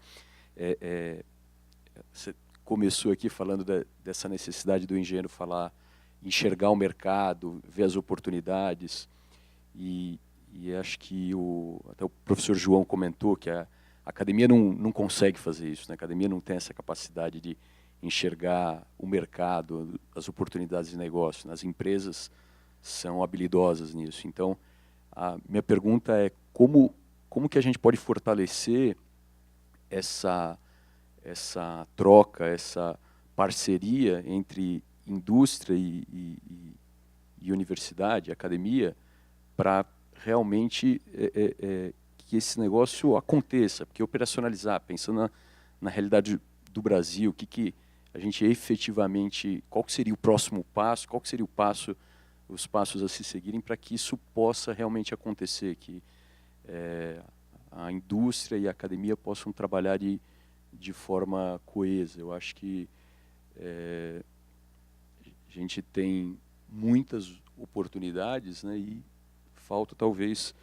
Você começou aqui falando dessa necessidade do engenheiro enxergar o mercado, ver as oportunidades, e acho que até o professor João comentou que a academia não consegue fazer isso, né? A academia não tem essa capacidade de enxergar o mercado, as oportunidades de negócio. As empresas são habilidosas nisso. Então, a minha pergunta é como que a gente pode fortalecer essa troca, essa parceria entre indústria e universidade, academia, para realmente que esse negócio aconteça, porque operacionalizar, pensando na realidade do Brasil, o que a gente efetivamente, qual que seria o próximo passo, qual que seria os passos a se seguirem para que isso possa realmente acontecer, que a indústria e a academia possam trabalhar de forma coesa. Eu acho que a gente tem muitas oportunidades, né, e falta talvez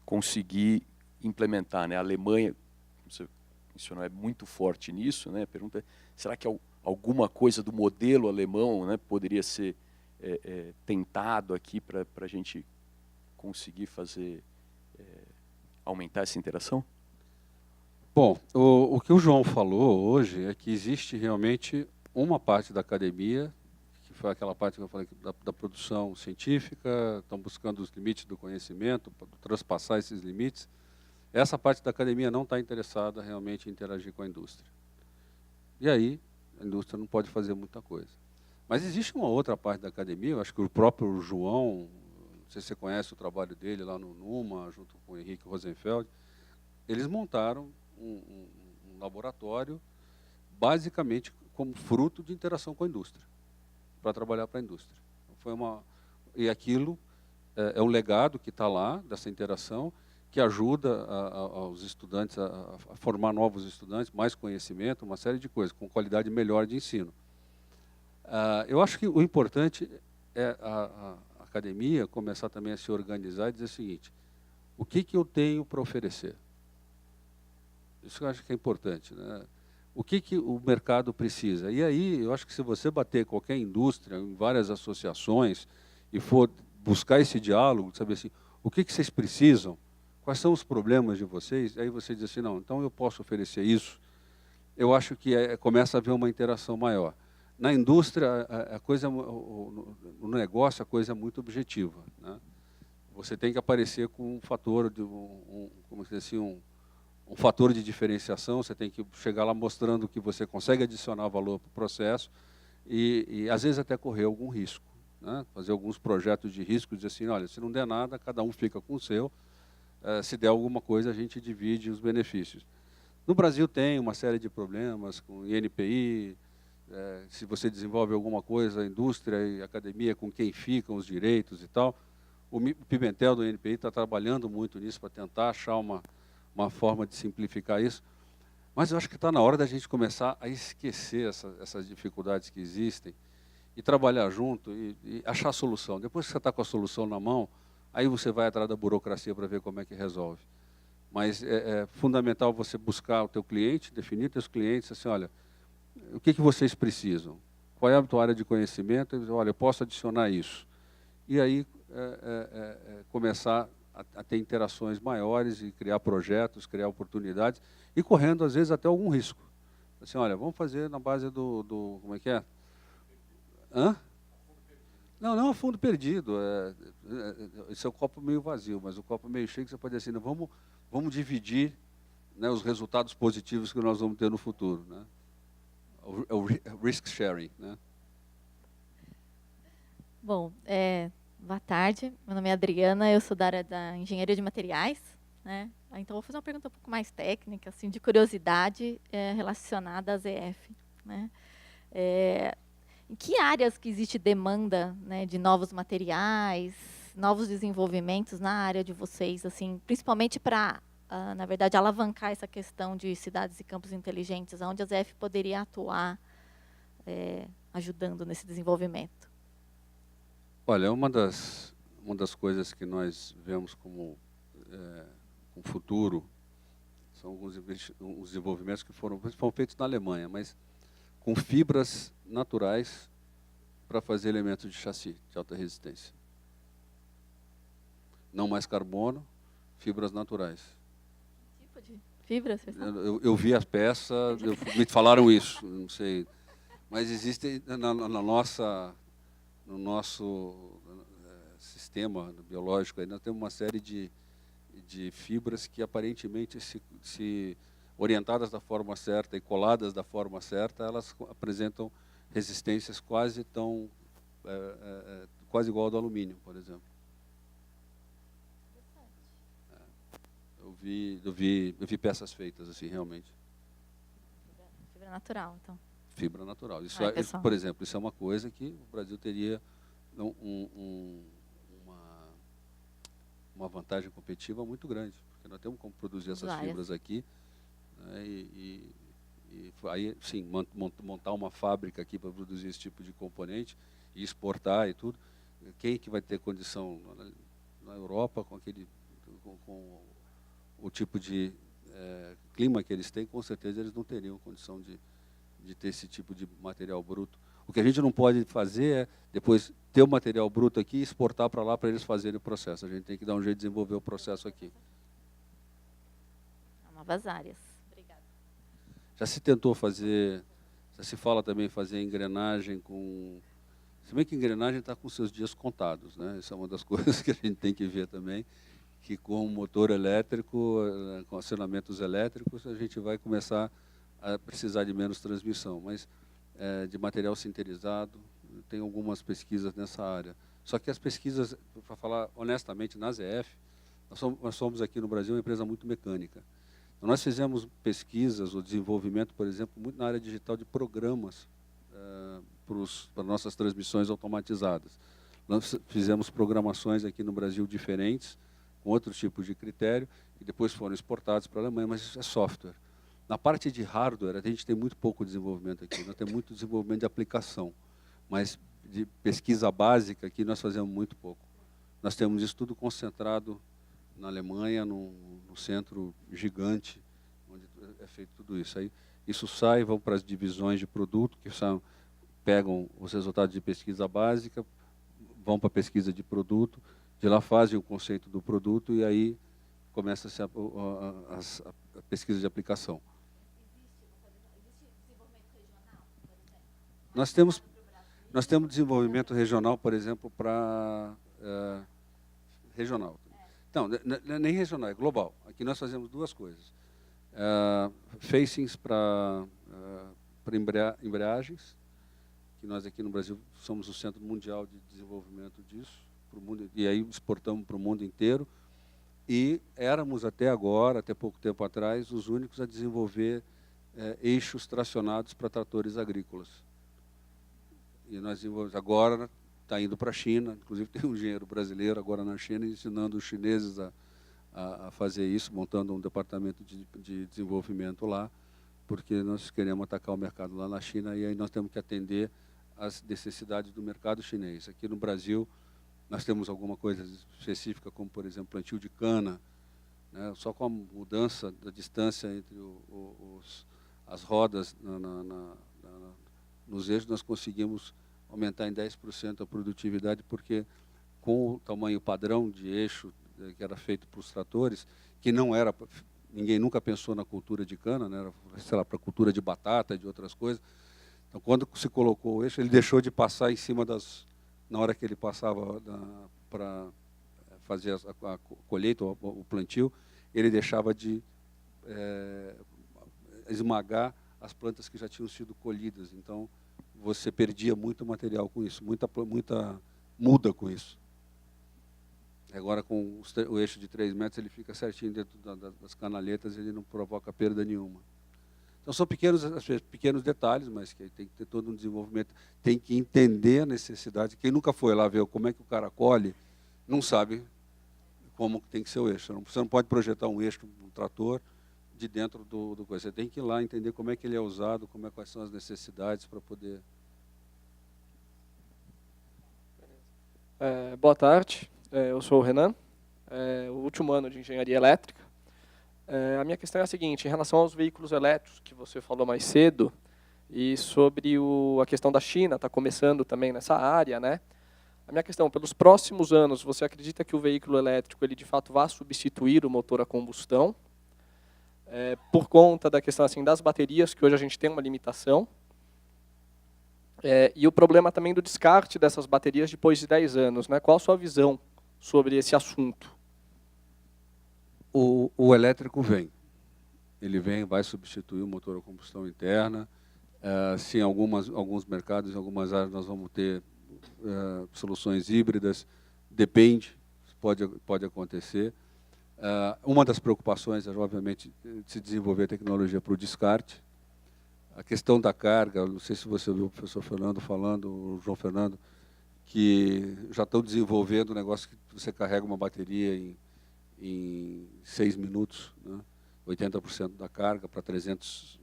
conseguir implementar, né? A Alemanha, como você mencionou, é muito forte nisso, né? A pergunta é, será que alguma coisa do modelo alemão, né, poderia ser tentado aqui para a gente conseguir fazer aumentar essa interação? Bom, o que o João falou hoje é que existe realmente uma parte da academia, que foi aquela parte que eu falei da produção científica, estão buscando os limites do conhecimento, para transpassar esses limites, Essa parte da academia não está interessada realmente em interagir com a indústria. E aí, a indústria não pode fazer muita coisa. Mas existe uma outra parte da academia, eu acho que o próprio João, não sei se você conhece o trabalho dele lá no NUMA, junto com o Henrique Rosenfeld, eles montaram um laboratório basicamente como fruto de interação com a indústria, para trabalhar para a indústria. E aquilo é um legado que está lá, dessa interação, que ajuda aos estudantes a formar novos estudantes, mais conhecimento, uma série de coisas, com qualidade melhor de ensino. Eu acho que o importante é a academia começar também a se organizar e dizer o seguinte: o que eu tenho para oferecer? Isso eu acho que é importante, né? O que o mercado precisa? E aí, eu acho que se você bater qualquer indústria, em várias associações, e for buscar esse diálogo, saber assim, o que vocês precisam, quais são os problemas de vocês, aí você diz assim, não, então eu posso oferecer isso. Eu acho que começa a haver uma interação maior. Na indústria, no negócio, a coisa é muito objetiva, né? Você tem que aparecer com um fator de como se diz assim, um fator de diferenciação, você tem que chegar lá mostrando que você consegue adicionar valor para o processo e às vezes até correr algum risco, né? Fazer alguns projetos de risco, dizer assim, olha, se não der nada, cada um fica com o seu, se der alguma coisa, a gente divide os benefícios. No Brasil tem uma série de problemas com INPI, se você desenvolve alguma coisa, a indústria e a academia, com quem ficam os direitos e tal. O Pimentel do INPI está trabalhando muito nisso para tentar achar uma forma de simplificar isso. Mas eu acho que está na hora da gente começar a esquecer essas dificuldades que existem e trabalhar junto e achar a solução. Depois que você está com a solução na mão, aí você vai atrás da burocracia para ver como é que resolve. Mas é fundamental você buscar o teu cliente, definir teus clientes, assim, olha, o que vocês precisam? Qual é a tua área de conhecimento? E, olha, eu posso adicionar isso. E aí começar a ter interações maiores e criar projetos, criar oportunidades e correndo, às vezes, até algum risco. Assim, olha, vamos fazer na base do como é que é? Hã? Não é fundo perdido. Esse é o copo meio vazio, mas o copo meio cheio que você pode dizer assim, vamos dividir, né, os resultados positivos que nós vamos ter no futuro, né? O risk sharing, né? Bom, boa tarde. Meu nome é Adriana, eu sou da área da engenharia de materiais, né? Então vou fazer uma pergunta um pouco mais técnica, assim, de curiosidade relacionada à ZF, né? Em que áreas que existe demanda, né, de novos materiais, novos desenvolvimentos na área de vocês, assim, principalmente para, na verdade, alavancar essa questão de cidades e campos inteligentes, onde a ZF poderia atuar ajudando nesse desenvolvimento? Olha, uma das coisas que nós vemos como um futuro são alguns desenvolvimentos que foram feitos na Alemanha, mas com fibras naturais para fazer elementos de chassi de alta resistência. Não mais carbono, fibras naturais. Que tipo de fibras? Eu vi as peças, me falaram isso, não sei. Mas existe no nosso sistema biológico, aí nós temos uma série de fibras que aparentemente, se orientadas da forma certa e coladas da forma certa, elas apresentam resistências quase igual ao do alumínio, por exemplo. Eu vi peças feitas assim, realmente. Fibra natural, então. Fibra natural. Isso por exemplo, isso é uma coisa que o Brasil teria uma vantagem competitiva muito grande, porque nós temos como produzir essas fibras aqui, né, e aí, sim, montar uma fábrica aqui para produzir esse tipo de componente e exportar e tudo. Quem que vai ter condição na Europa com o tipo de clima que eles têm? Com certeza eles não teriam condição de ter esse tipo de material bruto. O que a gente não pode fazer é depois ter o material bruto aqui e exportar para lá para eles fazerem o processo. A gente tem que dar um jeito de desenvolver o processo aqui. Novas áreas. Obrigada. Já se tentou fazer, já se fala também fazer engrenagem com... Se bem que engrenagem está com seus dias contados, né? Isso é uma das coisas que a gente tem que ver também, que com motor elétrico, com acionamentos elétricos, a gente vai começar a precisar de menos transmissão, mas de material sinterizado, tem algumas pesquisas nessa área. Só que as pesquisas, para falar honestamente, na ZF, nós somos aqui no Brasil uma empresa muito mecânica. Então, nós fizemos pesquisas, o desenvolvimento, por exemplo, muito na área digital de programas para nossas transmissões automatizadas. Nós fizemos programações aqui no Brasil diferentes, com outros tipos de critério, e depois foram exportados para a Alemanha, mas isso é software. Na parte de hardware, a gente tem muito pouco desenvolvimento aqui, nós temos muito desenvolvimento de aplicação, mas de pesquisa básica aqui nós fazemos muito pouco. Nós temos isso tudo concentrado na Alemanha, num centro gigante, onde é feito tudo isso. Aí, isso sai, vão para as divisões de produto, que pegam os resultados de pesquisa básica, vão para a pesquisa de produto, de lá fazem o conceito do produto e aí começa-se a pesquisa de aplicação. Nós temos desenvolvimento regional, por exemplo, para regional. Não, nem regional, é global. Aqui nós fazemos duas coisas. Facings para embreagens, que nós aqui no Brasil somos o centro mundial de desenvolvimento disso, pro mundo, e aí exportamos para o mundo inteiro. E éramos até agora, até pouco tempo atrás, os únicos a desenvolver eixos tracionados para tratores agrícolas. E nós desenvolvemos, agora está indo para a China, inclusive tem um engenheiro brasileiro agora na China ensinando os chineses a fazer isso, montando um departamento de desenvolvimento lá, porque nós queremos atacar o mercado lá na China e aí nós temos que atender às necessidades do mercado chinês. Aqui no Brasil, nós temos alguma coisa específica, como, por exemplo, plantio de cana, né? Só com a mudança da distância entre as rodas nos eixos, nós conseguimos aumentar em 10% a produtividade, porque com o tamanho padrão de eixo que era feito para os tratores, que não era, ninguém nunca pensou na cultura de cana, né? Era, sei lá, para cultura de batata e de outras coisas. Então, quando se colocou o eixo, ele deixou de passar em cima na hora que ele passava para fazer a colheita, o plantio, ele deixava de esmagar as plantas que já tinham sido colhidas. Então, você perdia muito material com isso, muita muda com isso. Agora, com o eixo de 3 metros, ele fica certinho dentro das canaletas e ele não provoca perda nenhuma. Então, são pequenos detalhes, mas que tem que ter todo um desenvolvimento. Tem que entender a necessidade. Quem nunca foi lá ver como é que o cara colhe, não sabe como tem que ser o eixo. Você não pode projetar um eixo, um trator, de dentro do coisa. Você tem que ir lá entender como é que ele é usado, quais são as necessidades para poder... Boa tarde, eu sou o Renan, o último ano de Engenharia Elétrica. A minha questão é a seguinte, em relação aos veículos elétricos, que você falou mais cedo, e sobre a questão da China, está começando também nessa área, né? A minha questão, pelos próximos anos, você acredita que o veículo elétrico, ele de fato vai substituir o motor a combustão? Por conta da questão assim, das baterias, que hoje a gente tem uma limitação, e o problema também do descarte dessas baterias depois de 10 anos, né? Qual a sua visão sobre esse assunto? O elétrico vem. Ele vai substituir o motor a combustão interna. Se em alguns mercados, em algumas áreas, nós vamos ter soluções híbridas, depende, pode acontecer. Uma das preocupações é, obviamente, se desenvolver a tecnologia para o descarte. A questão da carga, não sei se você viu o professor Fernando falando, o João Fernando, que já estão desenvolvendo um negócio que você carrega uma bateria em 6 minutos, né? 80% da carga para 300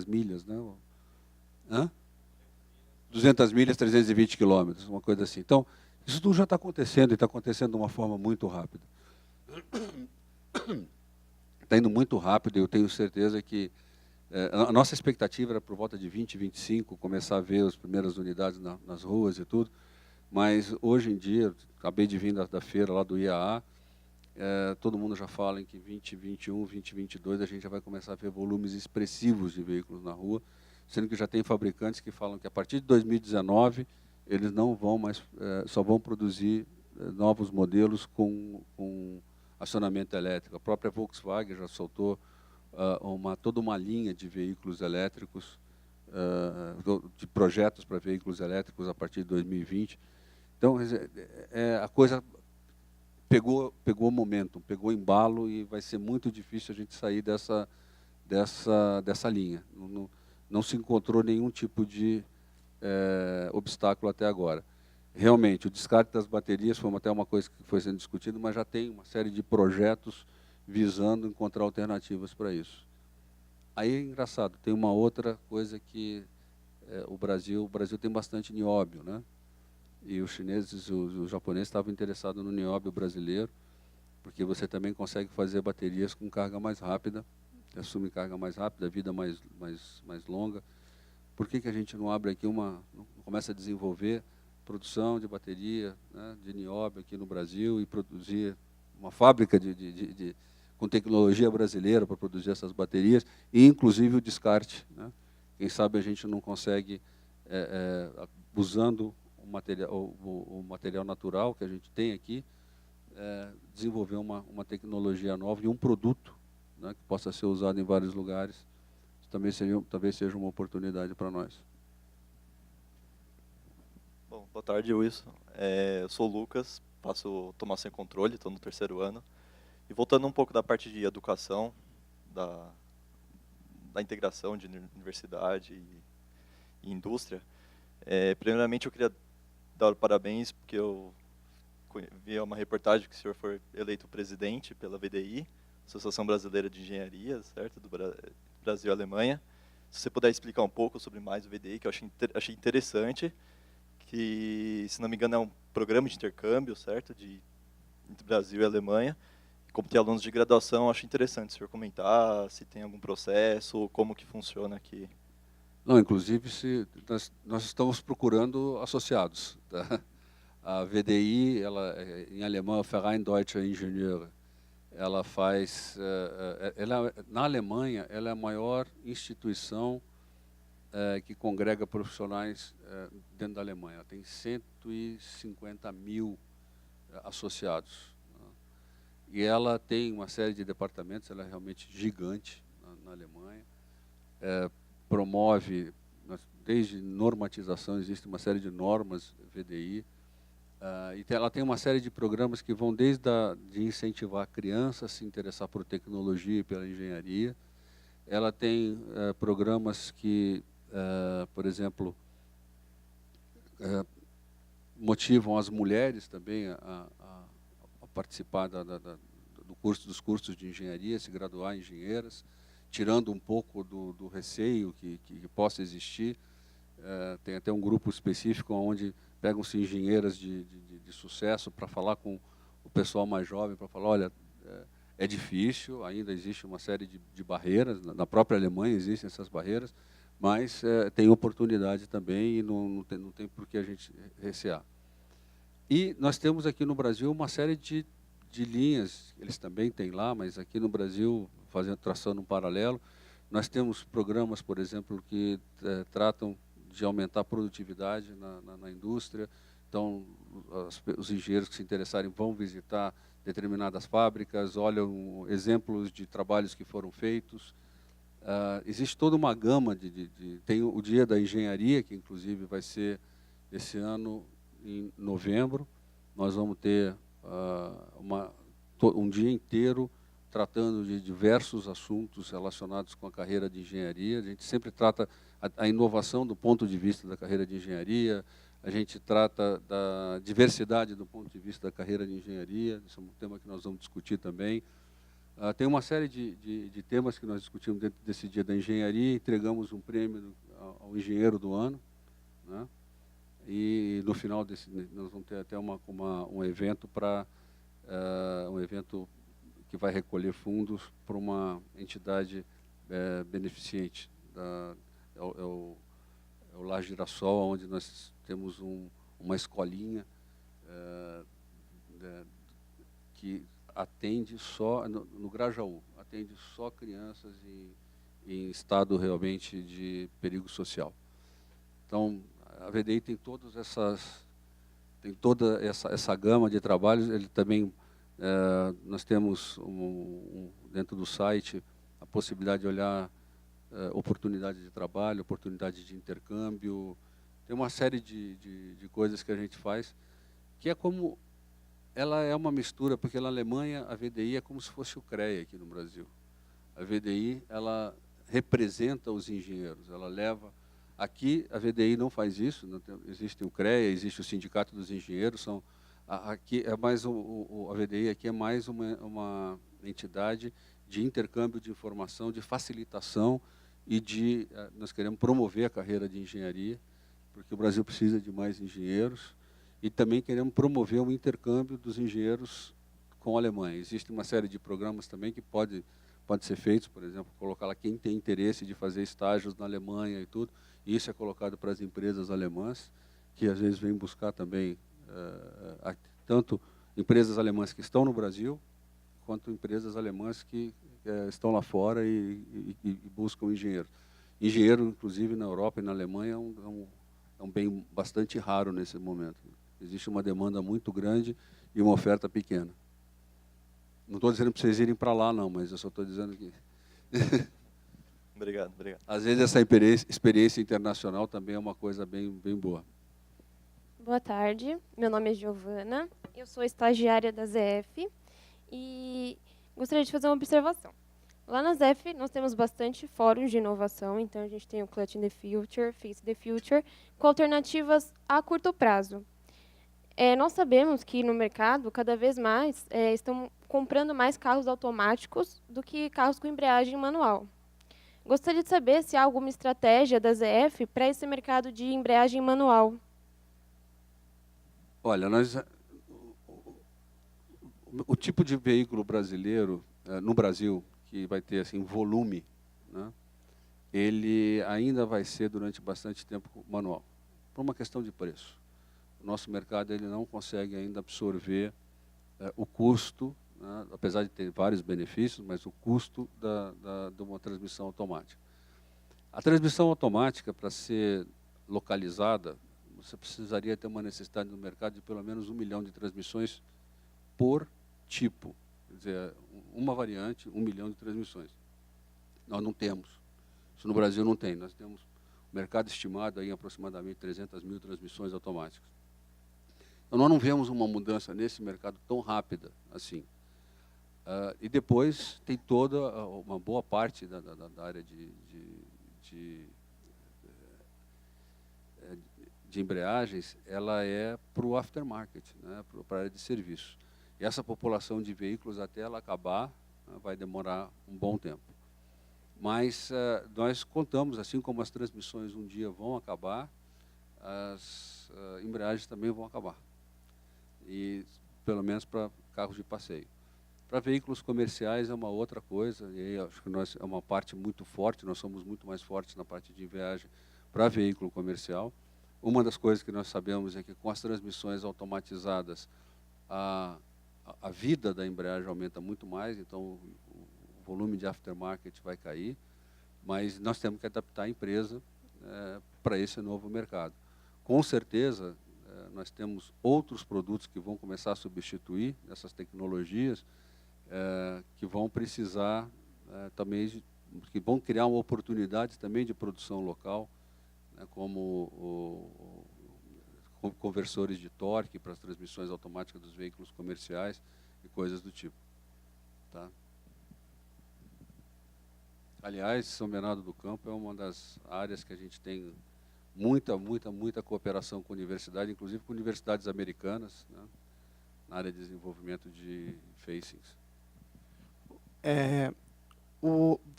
milhas, né? 200 milhas, 320 quilômetros, uma coisa assim. Então, isso tudo já está acontecendo, e está acontecendo de uma forma muito rápida. Está indo muito rápido, e eu tenho certeza que a nossa expectativa era por volta de 2025, começar a ver as primeiras unidades nas ruas e tudo, mas hoje em dia, acabei de vir da feira lá do IAA, todo mundo já fala em que 2021, 2022 a gente já vai começar a ver volumes expressivos de veículos na rua, sendo que já tem fabricantes que falam que a partir de 2019 eles não vão mais, só vão produzir novos modelos com acionamento elétrico. A própria Volkswagen já soltou toda uma linha de veículos elétricos, de projetos para veículos elétricos a partir de 2020. Então, a coisa pegou momentum, pegou embalo, e vai ser muito difícil a gente sair dessa linha. Não se encontrou nenhum tipo de obstáculo até agora. Realmente, o descarte das baterias foi até uma coisa que foi sendo discutida, mas já tem uma série de projetos visando encontrar alternativas para isso. Aí é engraçado, tem uma outra coisa que o Brasil tem bastante nióbio, né? E os chineses, os japoneses estavam interessados no nióbio brasileiro, porque você também consegue fazer baterias com carga mais rápida, assume carga mais rápida, vida mais longa. Por que a gente não abre aqui não começa a desenvolver produção de bateria, né, de nióbio aqui no Brasil, e produzir uma fábrica com tecnologia brasileira para produzir essas baterias, e inclusive o descarte, né? Quem sabe a gente não consegue, usando o material natural que a gente tem aqui, desenvolver uma tecnologia nova e um produto, né, que possa ser usado em vários lugares. Isso talvez seja uma oportunidade para nós. Bom, boa tarde, Wilson. Eu sou o Lucas, faço Tomar Sem Controle, estou no 3º ano. E voltando um pouco da parte de educação, da integração de universidade e indústria, primeiramente eu queria dar parabéns, porque eu vi uma reportagem que o senhor foi eleito presidente pela VDI, Associação Brasileira de Engenharia, certo? Do Brasil e Alemanha. Se você puder explicar um pouco sobre mais o VDI, que eu achei interessante, que, se não me engano, é um programa de intercâmbio, certo? Entre Brasil e Alemanha. Como tem alunos de graduação, acho interessante o senhor comentar se tem algum processo, como que funciona aqui. Não, inclusive, nós estamos procurando associados. Tá? A VDI, em alemão, Verein Deutscher Ingenieure, ela faz, na Alemanha, ela é a maior instituição que congrega profissionais dentro da Alemanha. Ela tem 150 mil associados. Né? E ela tem uma série de departamentos, ela é realmente gigante na Alemanha. Promove, desde normatização, existe uma série de normas VDI, e ela tem uma série de programas que vão desde de incentivar a criança a se interessar por tecnologia e pela engenharia. Ela tem programas que, por exemplo, motivam as mulheres também a participar dos cursos de engenharia, se graduar em engenheiras, tirando um pouco do receio que possa existir. Tem até um grupo específico onde pegam-se engenheiras de sucesso para falar com o pessoal mais jovem, para falar, olha, é difícil, ainda existe uma série de barreiras, na própria Alemanha existem essas barreiras, mas tem oportunidade também, e não tem por que a gente recear. E nós temos aqui no Brasil uma série de linhas, eles também têm lá, mas aqui no Brasil, traçando um paralelo, nós temos programas, por exemplo, que tratam de aumentar a produtividade na indústria. Então, os engenheiros que se interessarem vão visitar determinadas fábricas, olham exemplos de trabalhos que foram feitos. Existe toda uma gama tem o Dia da Engenharia, que inclusive vai ser esse ano em novembro. Nós vamos ter um dia inteiro tratando de diversos assuntos relacionados com a carreira de engenharia. A gente sempre trata a inovação do ponto de vista da carreira de engenharia, a gente trata da diversidade do ponto de vista da carreira de engenharia, esse é um tema que nós vamos discutir também. Tem uma série de temas que nós discutimos dentro desse Dia da Engenharia, entregamos um prêmio ao engenheiro do ano, né? E no final nós vamos ter até um evento que vai recolher fundos para uma entidade beneficente. É o Lar Girassol, onde nós temos uma escolinha que atende só, no Grajaú, atende só crianças em estado realmente de perigo social. Então, a VDI tem todas tem toda essa gama de trabalhos. Ele também, nós temos dentro do site a possibilidade de olhar oportunidades de trabalho, oportunidades de intercâmbio. Tem uma série de coisas que a gente faz, que é como, ela é uma mistura, porque na Alemanha a VDI é como se fosse o CREA aqui no Brasil. A VDI, ela representa os engenheiros, ela leva... Aqui a VDI não faz isso, não tem, existe o CREA, existe o Sindicato dos Engenheiros, aqui é mais a VDI aqui é mais uma entidade de intercâmbio de informação, de facilitação e nós queremos promover a carreira de engenharia, porque o Brasil precisa de mais engenheiros, e também queremos promover o intercâmbio dos engenheiros com a Alemanha. Existe uma série de programas também que pode ser feitos, por exemplo, colocar lá quem tem interesse de fazer estágios na Alemanha e tudo, e isso é colocado para as empresas alemãs, que às vezes vêm buscar também, tanto empresas alemãs que estão no Brasil, quanto empresas alemãs que estão lá fora e buscam engenheiros. Engenheiro, inclusive, na Europa e na Alemanha, é um bem bastante raro nesse momento. Existe uma demanda muito grande e uma oferta pequena. Não estou dizendo para vocês irem para lá, não, mas eu só estou dizendo que... Obrigado. Às vezes essa experiência internacional também é uma coisa bem boa. Boa tarde, meu nome é Giovana, eu sou estagiária da ZF e gostaria de fazer uma observação. Lá na ZF nós temos bastante fóruns de inovação, então a gente tem o Clutch in the Future, Face the Future, com alternativas a curto prazo. Nós sabemos que no mercado, cada vez mais, estão comprando mais carros automáticos do que carros com embreagem manual. Gostaria de saber se há alguma estratégia da ZF para esse mercado de embreagem manual. Olha, o tipo de veículo brasileiro, no Brasil, que vai ter assim, volume, né, ele ainda vai ser, durante bastante tempo, manual, por uma questão de preço. O nosso mercado ele não consegue ainda absorver o custo, né, apesar de ter vários benefícios, mas o custo de uma transmissão automática. A transmissão automática, para ser localizada, você precisaria ter uma necessidade no mercado de pelo menos 1 milhão de transmissões por tipo. Quer dizer, uma variante, 1 milhão de transmissões. Nós não temos. Isso no Brasil não tem. Nós temos o mercado estimado em aproximadamente 300 mil transmissões automáticas. Então, nós não vemos uma mudança nesse mercado tão rápida assim. E depois tem toda uma boa parte da área de embreagens, ela é para o aftermarket, né, para a área de serviço. E essa população de veículos, até ela acabar, vai demorar um bom tempo. Mas nós contamos, assim como as transmissões um dia vão acabar, as embreagens também vão acabar. E pelo menos para carros de passeio. Para veículos comerciais é uma outra coisa, e aí acho que é uma parte muito forte, nós somos muito mais fortes na parte de embreagem para veículo comercial. Uma das coisas que nós sabemos é que com as transmissões automatizadas, a vida da embreagem aumenta muito mais, então o volume de aftermarket vai cair, mas nós temos que adaptar a empresa para esse novo mercado. Com certeza, nós temos outros produtos que vão começar a substituir essas tecnologias, que vão precisar também, que vão criar uma oportunidade também de produção local, né, como conversores de torque para as transmissões automáticas dos veículos comerciais e coisas do tipo. Tá? Aliás, São Bernardo do Campo é uma das áreas que a gente tem muita cooperação com a universidade, inclusive com universidades americanas, né, na área de desenvolvimento de facings.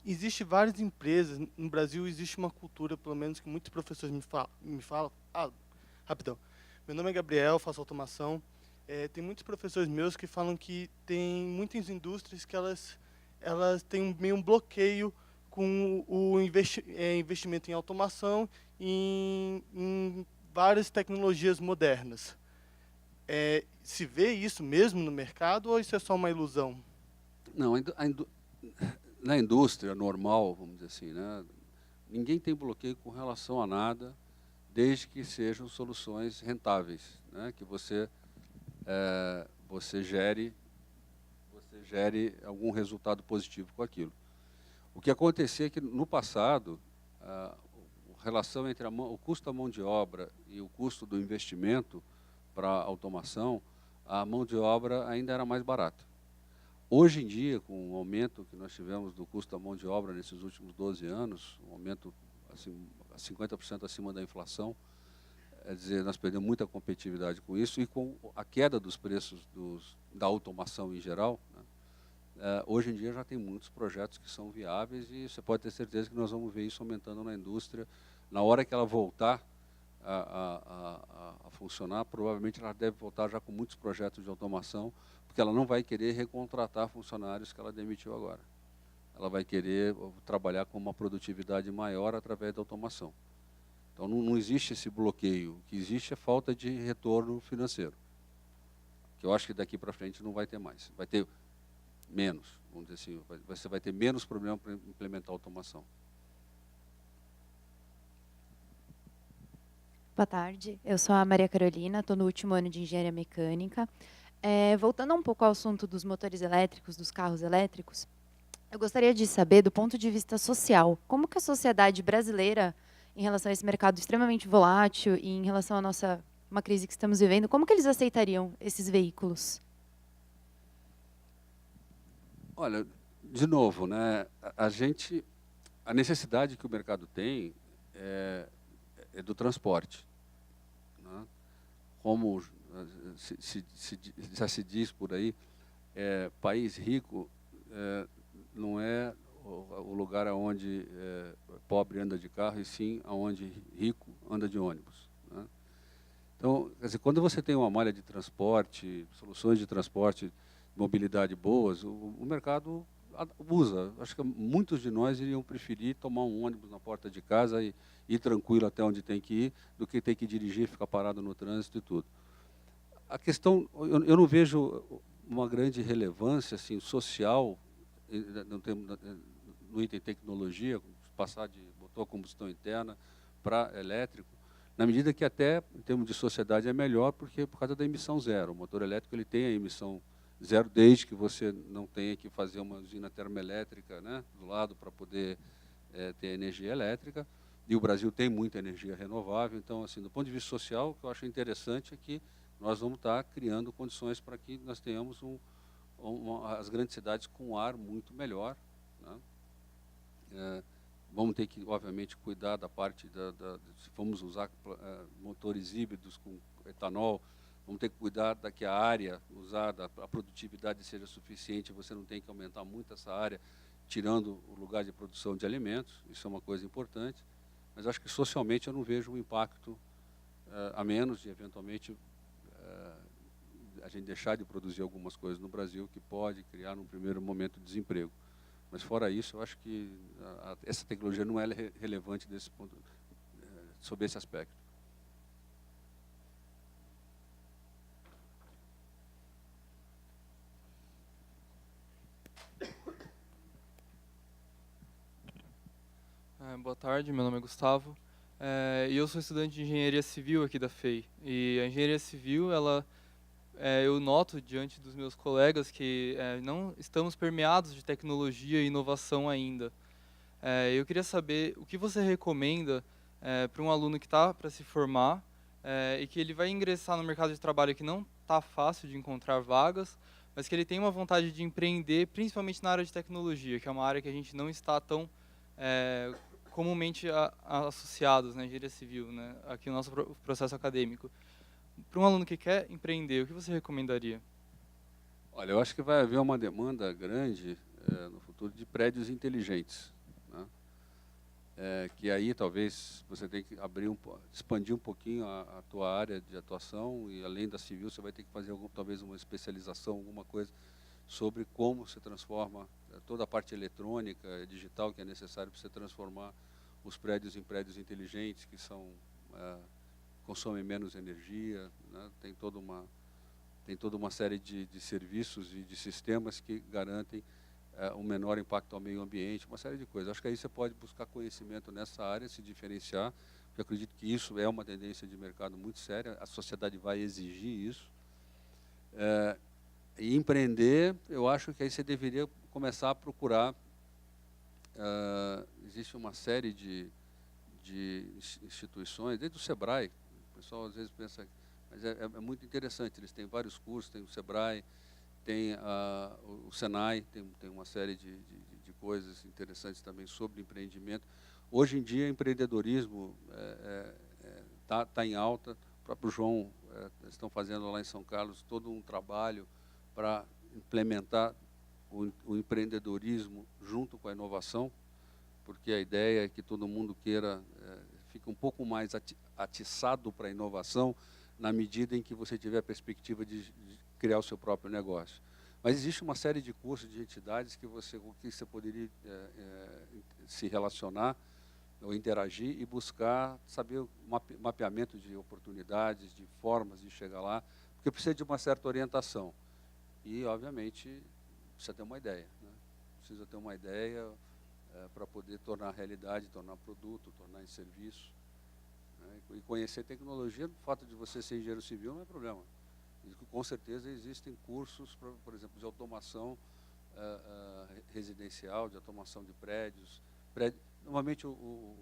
Existe várias empresas, no Brasil existe uma cultura, pelo menos que muitos professores me falam. Rapidão. Meu nome é Gabriel, faço automação. Tem muitos professores meus que falam que tem muitas indústrias que elas têm meio um bloqueio com o investimento em automação e em várias tecnologias modernas. Se vê isso mesmo no mercado ou isso é só uma ilusão? Não, na indústria normal, vamos dizer assim, né, ninguém tem bloqueio com relação a nada, desde que sejam soluções rentáveis, né? Que você gere algum resultado positivo com aquilo. O que acontecia é que, no passado, a relação entre o custo da mão de obra e o custo do investimento para a automação, a mão de obra ainda era mais barata. Hoje em dia, com o aumento que nós tivemos do custo da mão de obra nesses últimos 12 anos, um aumento assim, 50% acima da inflação, quer dizer, nós perdemos muita competitividade com isso, e com a queda dos preços da automação em geral, né, hoje em dia já tem muitos projetos que são viáveis, e você pode ter certeza que nós vamos ver isso aumentando na indústria. Na hora que ela voltar a funcionar, provavelmente ela deve voltar já com muitos projetos de automação, porque ela não vai querer recontratar funcionários que ela demitiu agora. Ela vai querer trabalhar com uma produtividade maior através da automação. Então não existe esse bloqueio. O que existe é falta de retorno financeiro, que eu acho que daqui para frente não vai ter mais. Vai ter menos, vamos dizer assim, você vai ter menos problema para implementar a automação. Boa tarde, eu sou a Maria Carolina, estou no último ano de Engenharia Mecânica. Voltando um pouco ao assunto dos motores elétricos, dos carros elétricos, eu gostaria de saber, do ponto de vista social, como que a sociedade brasileira, em relação a esse mercado extremamente volátil e em relação à uma crise que estamos vivendo, como que eles aceitariam esses veículos? Olha, de novo, né, a necessidade que o mercado tem é do transporte, né? Como já se diz por aí, país rico não é o lugar onde pobre anda de carro, e sim onde rico anda de ônibus, né? Então, quer dizer, quando você tem uma malha de transporte, soluções de transporte, mobilidade boas, o mercado usa. Acho que muitos de nós iriam preferir tomar um ônibus na porta de casa e ir tranquilo até onde tem que ir, do que ter que dirigir, ficar parado no trânsito e tudo. A questão, eu não vejo uma grande relevância assim, social no item tecnologia, passar de motor a combustão interna para elétrico, na medida que até, em termos de sociedade, é melhor, porque por causa da emissão zero. O motor elétrico ele tem a emissão zero, desde que você não tenha que fazer uma usina termoelétrica, né, do lado para poder ter energia elétrica. E o Brasil tem muita energia renovável. Então, assim, do ponto de vista social, o que eu acho interessante é que nós vamos estar criando condições para que nós tenhamos as grandes cidades com ar muito melhor, né? Vamos ter que, obviamente, cuidar da parte se vamos usar motores híbridos com etanol, vamos ter que cuidar que a área usada, a produtividade seja suficiente, você não tem que aumentar muito essa área, tirando o lugar de produção de alimentos. Isso é uma coisa importante, mas acho que socialmente eu não vejo um impacto, a menos de, eventualmente, a gente deixar de produzir algumas coisas no Brasil que pode criar, num primeiro momento, desemprego. Mas, fora isso, eu acho que essa tecnologia não é relevante desse ponto, sob esse aspecto. Boa tarde, meu nome é Gustavo. E eu sou estudante de Engenharia Civil aqui da FEI. E a Engenharia Civil, eu noto diante dos meus colegas que não estamos permeados de tecnologia e inovação ainda. Eu queria saber o que você recomenda para um aluno que está para se formar e que ele vai ingressar no mercado de trabalho que não está fácil de encontrar vagas, mas que ele tem uma vontade de empreender, principalmente na área de tecnologia, que é uma área que a gente não está tão comumente associados na engenharia civil, né, aqui no nosso processo acadêmico. Para um aluno que quer empreender, o que você recomendaria? Olha, eu acho que vai haver uma demanda grande no futuro de prédios inteligentes, né? Que aí talvez você tenha que expandir um pouquinho a tua área de atuação, e além da civil você vai ter que fazer talvez uma especialização, alguma coisa sobre como se transforma toda a parte eletrônica, digital que é necessário para você transformar os prédios em prédios inteligentes, que consomem menos energia, né? Tem toda uma série de serviços e de sistemas que garantem um menor impacto ao meio ambiente, uma série de coisas. Acho que aí você pode buscar conhecimento nessa área, se diferenciar, Eu acredito que isso é uma tendência de mercado muito séria, a sociedade vai exigir isso. E empreender, eu acho que aí você deveria começar a procurar. Existe uma série de instituições, desde o Sebrae, o pessoal às vezes pensa, mas é muito interessante, eles têm vários cursos, tem o Sebrae, tem o Senai, tem uma série de coisas interessantes também sobre empreendimento. Hoje em dia, empreendedorismo tá em alta. O próprio João estão fazendo lá em São Carlos todo um trabalho para implementar o empreendedorismo junto com a inovação, porque a ideia é que todo mundo fique um pouco mais atiçado para a inovação na medida em que você tiver a perspectiva de criar o seu próprio negócio. Mas existe uma série de cursos de entidades com que você poderia se relacionar ou interagir e buscar saber o mapeamento de oportunidades, de formas de chegar lá, porque precisa de uma certa orientação. E, obviamente, precisa ter uma ideia. Né? Precisa ter uma ideia para poder tornar realidade, tornar produto, tornar em serviço. Né? E conhecer tecnologia, o fato de você ser engenheiro civil não é problema. Com certeza existem cursos, por exemplo, de automação residencial, de automação de prédios. Normalmente o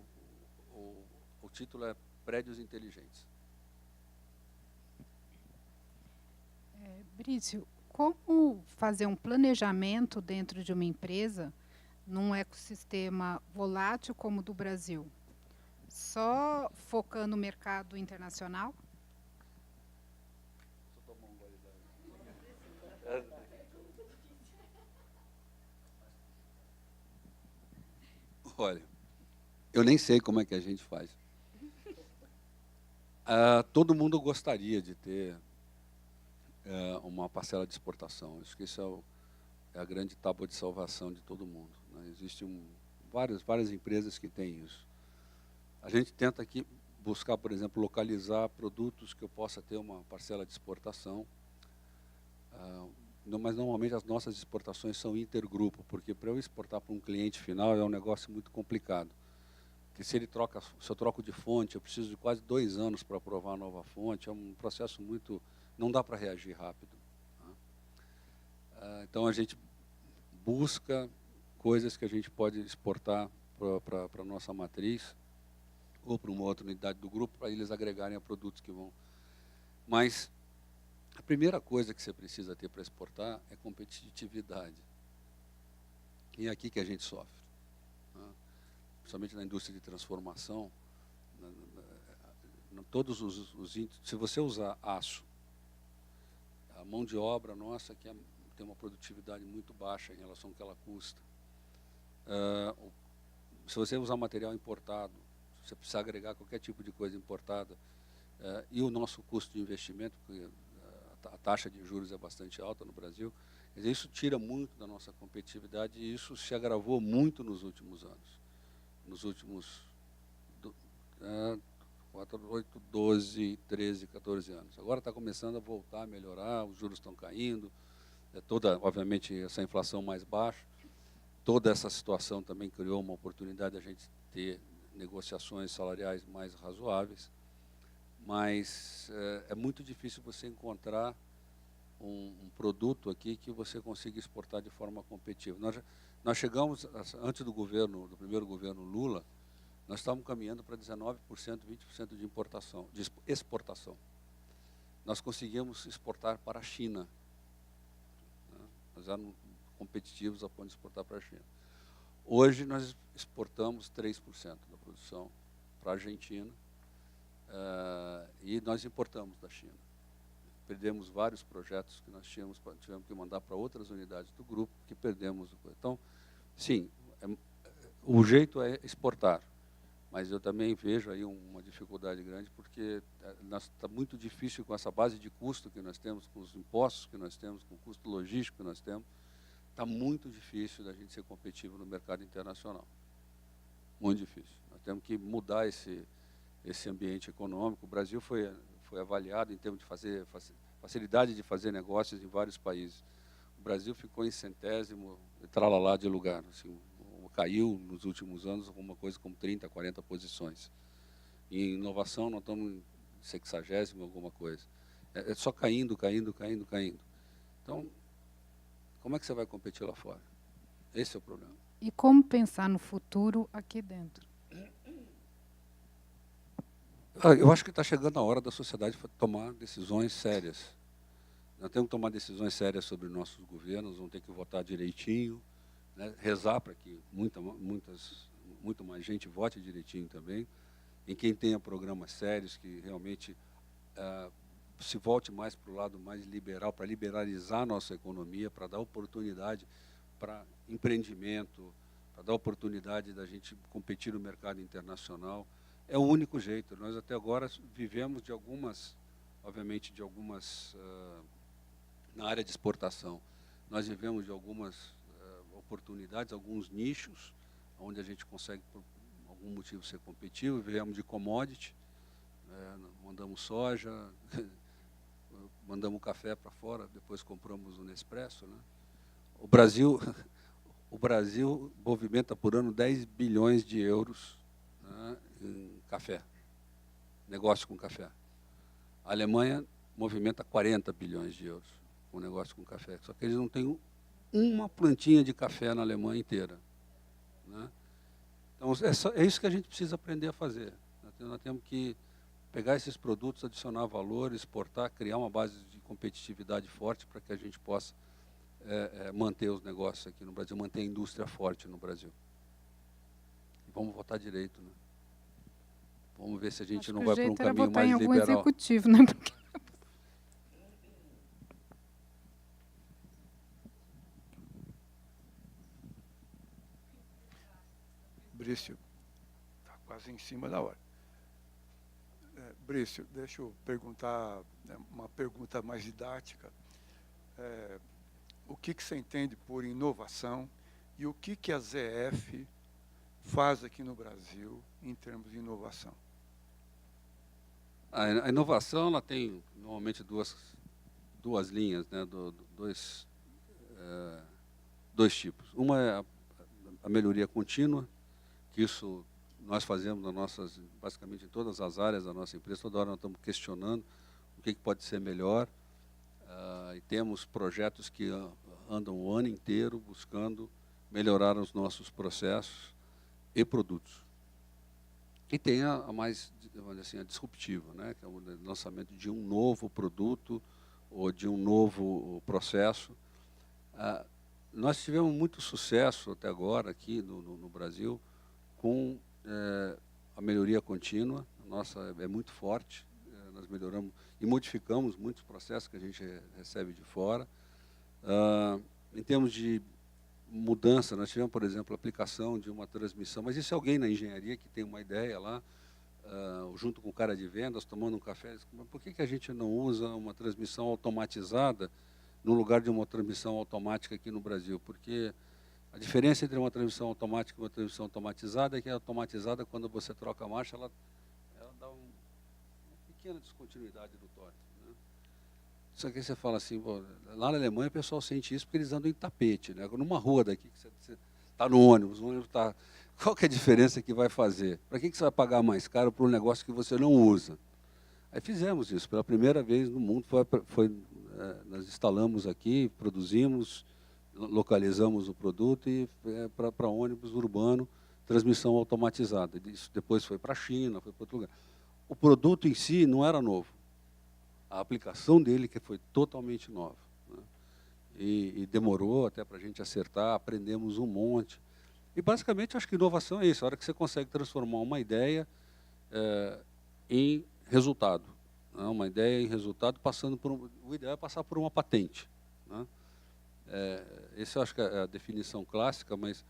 título é Prédios Inteligentes. Brício, como fazer um planejamento dentro de uma empresa num ecossistema volátil como o do Brasil? Só focando no mercado internacional? Olha, eu nem sei como é que a gente faz. Todo mundo gostaria de ter uma parcela de exportação. Acho que isso é a grande tábua de salvação de todo mundo. Né? Existem várias empresas que têm isso. A gente tenta aqui buscar, por exemplo, localizar produtos que eu possa ter uma parcela de exportação. Mas normalmente as nossas exportações são intergrupo, porque para eu exportar para um cliente final é um negócio muito complicado. Porque se eu troco de fonte, eu preciso de quase 2 anos para aprovar a nova fonte, é um processo muito... não dá para reagir rápido. Tá? Então a gente busca coisas que a gente pode exportar para a nossa matriz, ou para uma outra unidade do grupo, para eles agregarem a produtos que vão... Mas a primeira coisa que você precisa ter para exportar é competitividade. E é aqui que a gente sofre. Né? Principalmente na indústria de transformação. Todos se você usar aço, a mão de obra nossa que tem uma produtividade muito baixa em relação ao que ela custa. Se você usar material importado, se você precisar agregar qualquer tipo de coisa importada, e o nosso custo de investimento, porque a taxa de juros é bastante alta no Brasil, isso tira muito da nossa competitividade e isso se agravou muito nos últimos anos. Nos últimos 8, 12, 13, 14 anos. Agora está começando a voltar a melhorar, os juros estão caindo, obviamente, essa inflação mais baixa. Toda essa situação também criou uma oportunidade de a gente ter negociações salariais mais razoáveis. Mas é muito difícil você encontrar um produto aqui que você consiga exportar de forma competitiva. Nós chegamos, antes do primeiro governo Lula, nós estávamos caminhando para 19%, 20% de exportação. Nós conseguimos exportar para a China. Né? Nós éramos competitivos a ponto de exportar para a China. Hoje nós exportamos 3% da produção para a Argentina, e nós importamos da China. Perdemos vários projetos que nós tivemos que mandar para outras unidades do grupo, que perdemos. Então, sim, o jeito é exportar, mas eu também vejo aí uma dificuldade grande, porque está muito difícil com essa base de custo que nós temos, com os impostos que nós temos, com o custo logístico que nós temos, está muito difícil da gente ser competitivo no mercado internacional. Muito difícil. Nós temos que mudar esse ambiente econômico. O Brasil foi avaliado em termos de facilidade de fazer negócios em vários países. O Brasil ficou em 100º, tralalá de lugar. Assim, caiu nos últimos anos alguma coisa como 30, 40 posições. Em inovação, nós estamos em 60º, alguma coisa. É só caindo. Então, como é que você vai competir lá fora? Esse é o problema. E como pensar no futuro aqui dentro? Eu acho que está chegando a hora da sociedade tomar decisões sérias. Nós temos que tomar decisões sérias sobre nossos governos, vamos ter que votar direitinho, né? Rezar para que muito mais gente vote direitinho também, em quem tenha programas sérios, que realmente se volte mais para o lado mais liberal, para liberalizar a nossa economia, para dar oportunidade para empreendimento, para dar oportunidade da gente competir no mercado internacional. É o único jeito. Nós até agora vivemos de algumas, obviamente, na área de exportação. Nós vivemos de algumas oportunidades, alguns nichos, onde a gente consegue, por algum motivo, ser competitivo. Vivemos de commodity, mandamos soja, mandamos café para fora, depois compramos o Nespresso, né? O Brasil movimenta por ano 10 bilhões de euros, né, em café, negócio com café. A Alemanha movimenta 40 bilhões de euros com negócio com café, só que eles não têm uma plantinha de café na Alemanha inteira, né? Então, é isso que a gente precisa aprender a fazer. Nós temos que pegar esses produtos, adicionar valor, exportar, criar uma base de competitividade forte para que a gente possa manter os negócios aqui no Brasil, manter a indústria forte no Brasil. E vamos votar direito, né? Vamos ver se a gente não vai para um caminho mais liberal. Votar em algum executivo, né? Porque... Brício, está quase em cima da hora. Brício, deixa eu perguntar, uma pergunta mais didática. O que você entende por inovação e o que a ZF faz aqui no Brasil em termos de inovação? A inovação, ela tem normalmente duas linhas, né, dois tipos. Uma é a melhoria contínua, que isso nós fazemos basicamente em todas as áreas da nossa empresa. Toda hora nós estamos questionando o que pode ser melhor, e temos projetos que andam o ano inteiro buscando melhorar os nossos processos e produtos. E tem a mais, assim, a disruptiva, né, que é o lançamento de um novo produto ou de um novo processo. Nós tivemos muito sucesso até agora aqui no Brasil com a melhoria contínua. A nossa é muito forte. Nós melhoramos e modificamos muitos processos que a gente recebe de fora. Em termos de mudança, nós tivemos, por exemplo, a aplicação de uma transmissão, mas isso é alguém na engenharia que tem uma ideia lá, junto com o cara de vendas, tomando um café. Mas por que a gente não usa uma transmissão automatizada no lugar de uma transmissão automática aqui no Brasil? Porque a diferença entre uma transmissão automática e uma transmissão automatizada é que a automatizada, quando você troca a marcha, ela dá uma pequena descontinuidade do torque, né? Só que você fala assim, lá na Alemanha o pessoal sente isso porque eles andam em tapete, né? Numa rua daqui, que você está no ônibus, o ônibus está... Qual que é a diferença que vai fazer? Para que você vai pagar mais caro por um negócio que você não usa? Aí fizemos isso, pela primeira vez no mundo, nós instalamos aqui, produzimos, localizamos o produto e para ônibus urbano, transmissão automatizada. Isso depois foi para a China, foi para outro lugar. O produto em si não era novo. A aplicação dele que foi totalmente nova, né? E demorou até para a gente acertar, aprendemos um monte. E basicamente acho que inovação é isso, a hora que você consegue transformar uma ideia em resultado, né? Uma ideia em resultado passando por o ideal é passar por uma patente, né? Essa eu acho que é a definição clássica, mas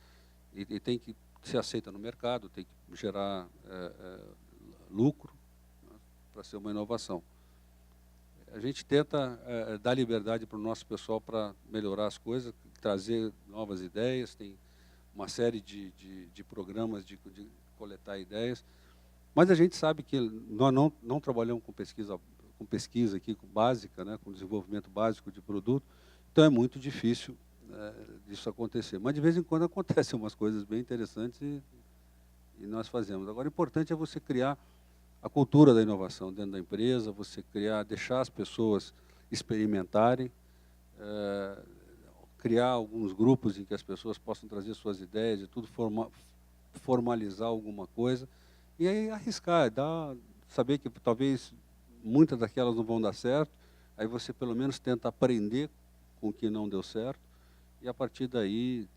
e tem que ser aceita no mercado, tem que gerar lucro, né, para ser uma inovação. A gente tenta dar liberdade para o nosso pessoal para melhorar as coisas, trazer novas ideias, tem uma série de programas de coletar ideias, mas a gente sabe que nós não trabalhamos com pesquisa aqui básica, né, com desenvolvimento básico de produto, então é muito difícil disso acontecer. Mas de vez em quando acontecem umas coisas bem interessantes e nós fazemos. Agora, o importante é você criar a cultura da inovação dentro da empresa, você deixar as pessoas experimentarem, criar alguns grupos em que as pessoas possam trazer suas ideias e tudo, formalizar alguma coisa, e aí arriscar, saber que talvez muitas daquelas não vão dar certo, aí você pelo menos tenta aprender com o que não deu certo, e a partir daí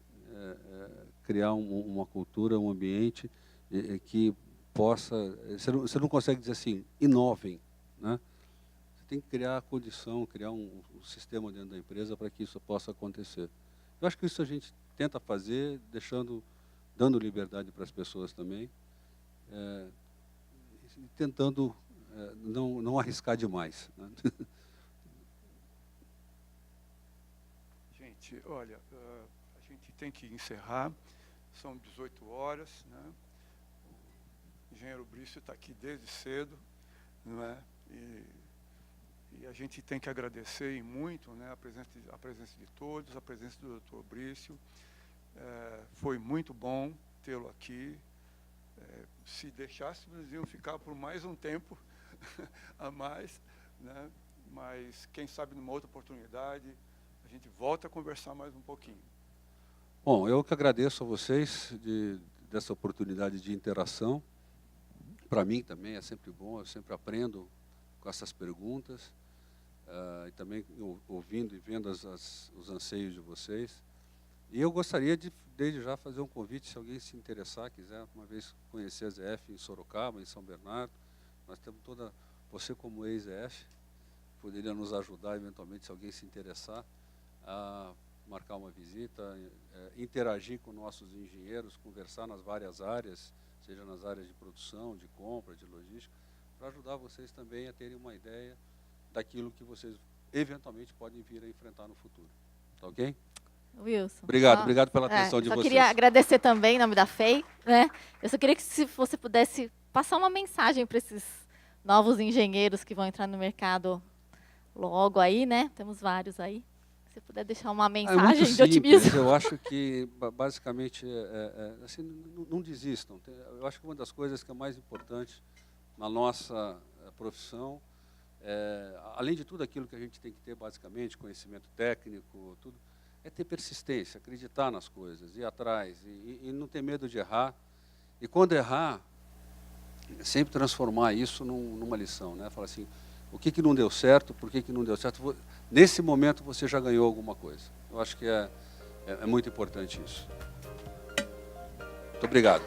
criar uma cultura, um ambiente que possa... Você não consegue dizer assim, inovem, né? Você tem que criar a condição, criar um sistema dentro da empresa para que isso possa acontecer. Eu acho que isso a gente tenta fazer, dando liberdade para as pessoas também, tentando não arriscar demais, né? Gente, olha, a gente tem que encerrar, são 18 horas, né? O engenheiro Brício está aqui desde cedo, não é? E a gente tem que agradecer muito, né, a presença de todos, a presença do Dr. Brício. Foi muito bom tê-lo aqui. Se deixássemos, iam ficar por mais um tempo a mais, né? Mas quem sabe numa outra oportunidade a gente volta a conversar mais um pouquinho. Bom, eu que agradeço a vocês dessa oportunidade de interação. Para mim também é sempre bom, eu sempre aprendo com essas perguntas, e também ouvindo e vendo os anseios de vocês. E eu gostaria de, desde já, fazer um convite, se alguém se interessar, quiser uma vez conhecer a ZF em Sorocaba, em São Bernardo. Nós temos você como ex-ZF, poderia nos ajudar eventualmente, se alguém se interessar, a marcar uma visita, interagir com nossos engenheiros, conversar nas várias áreas, seja nas áreas de produção, de compra, de logística, para ajudar vocês também a terem uma ideia daquilo que vocês eventualmente podem vir a enfrentar no futuro. Tá ok? Wilson. Obrigado pela atenção de vocês. Eu queria agradecer também em nome da FEI, né? Eu só queria que se você pudesse passar uma mensagem para esses novos engenheiros que vão entrar no mercado logo aí, né? Temos vários aí. Se você puder deixar uma mensagem de otimismo. Eu acho que, basicamente, assim, não desistam. Eu acho que uma das coisas que é mais importante na nossa profissão, além de tudo aquilo que a gente tem que ter, basicamente, conhecimento técnico, tudo, é ter persistência, acreditar nas coisas, ir atrás e não ter medo de errar. E quando errar, sempre transformar isso numa lição, né? Falar assim, o que não deu certo, por que não deu certo? Nesse momento você já ganhou alguma coisa. Eu acho que é muito importante isso. Muito obrigado.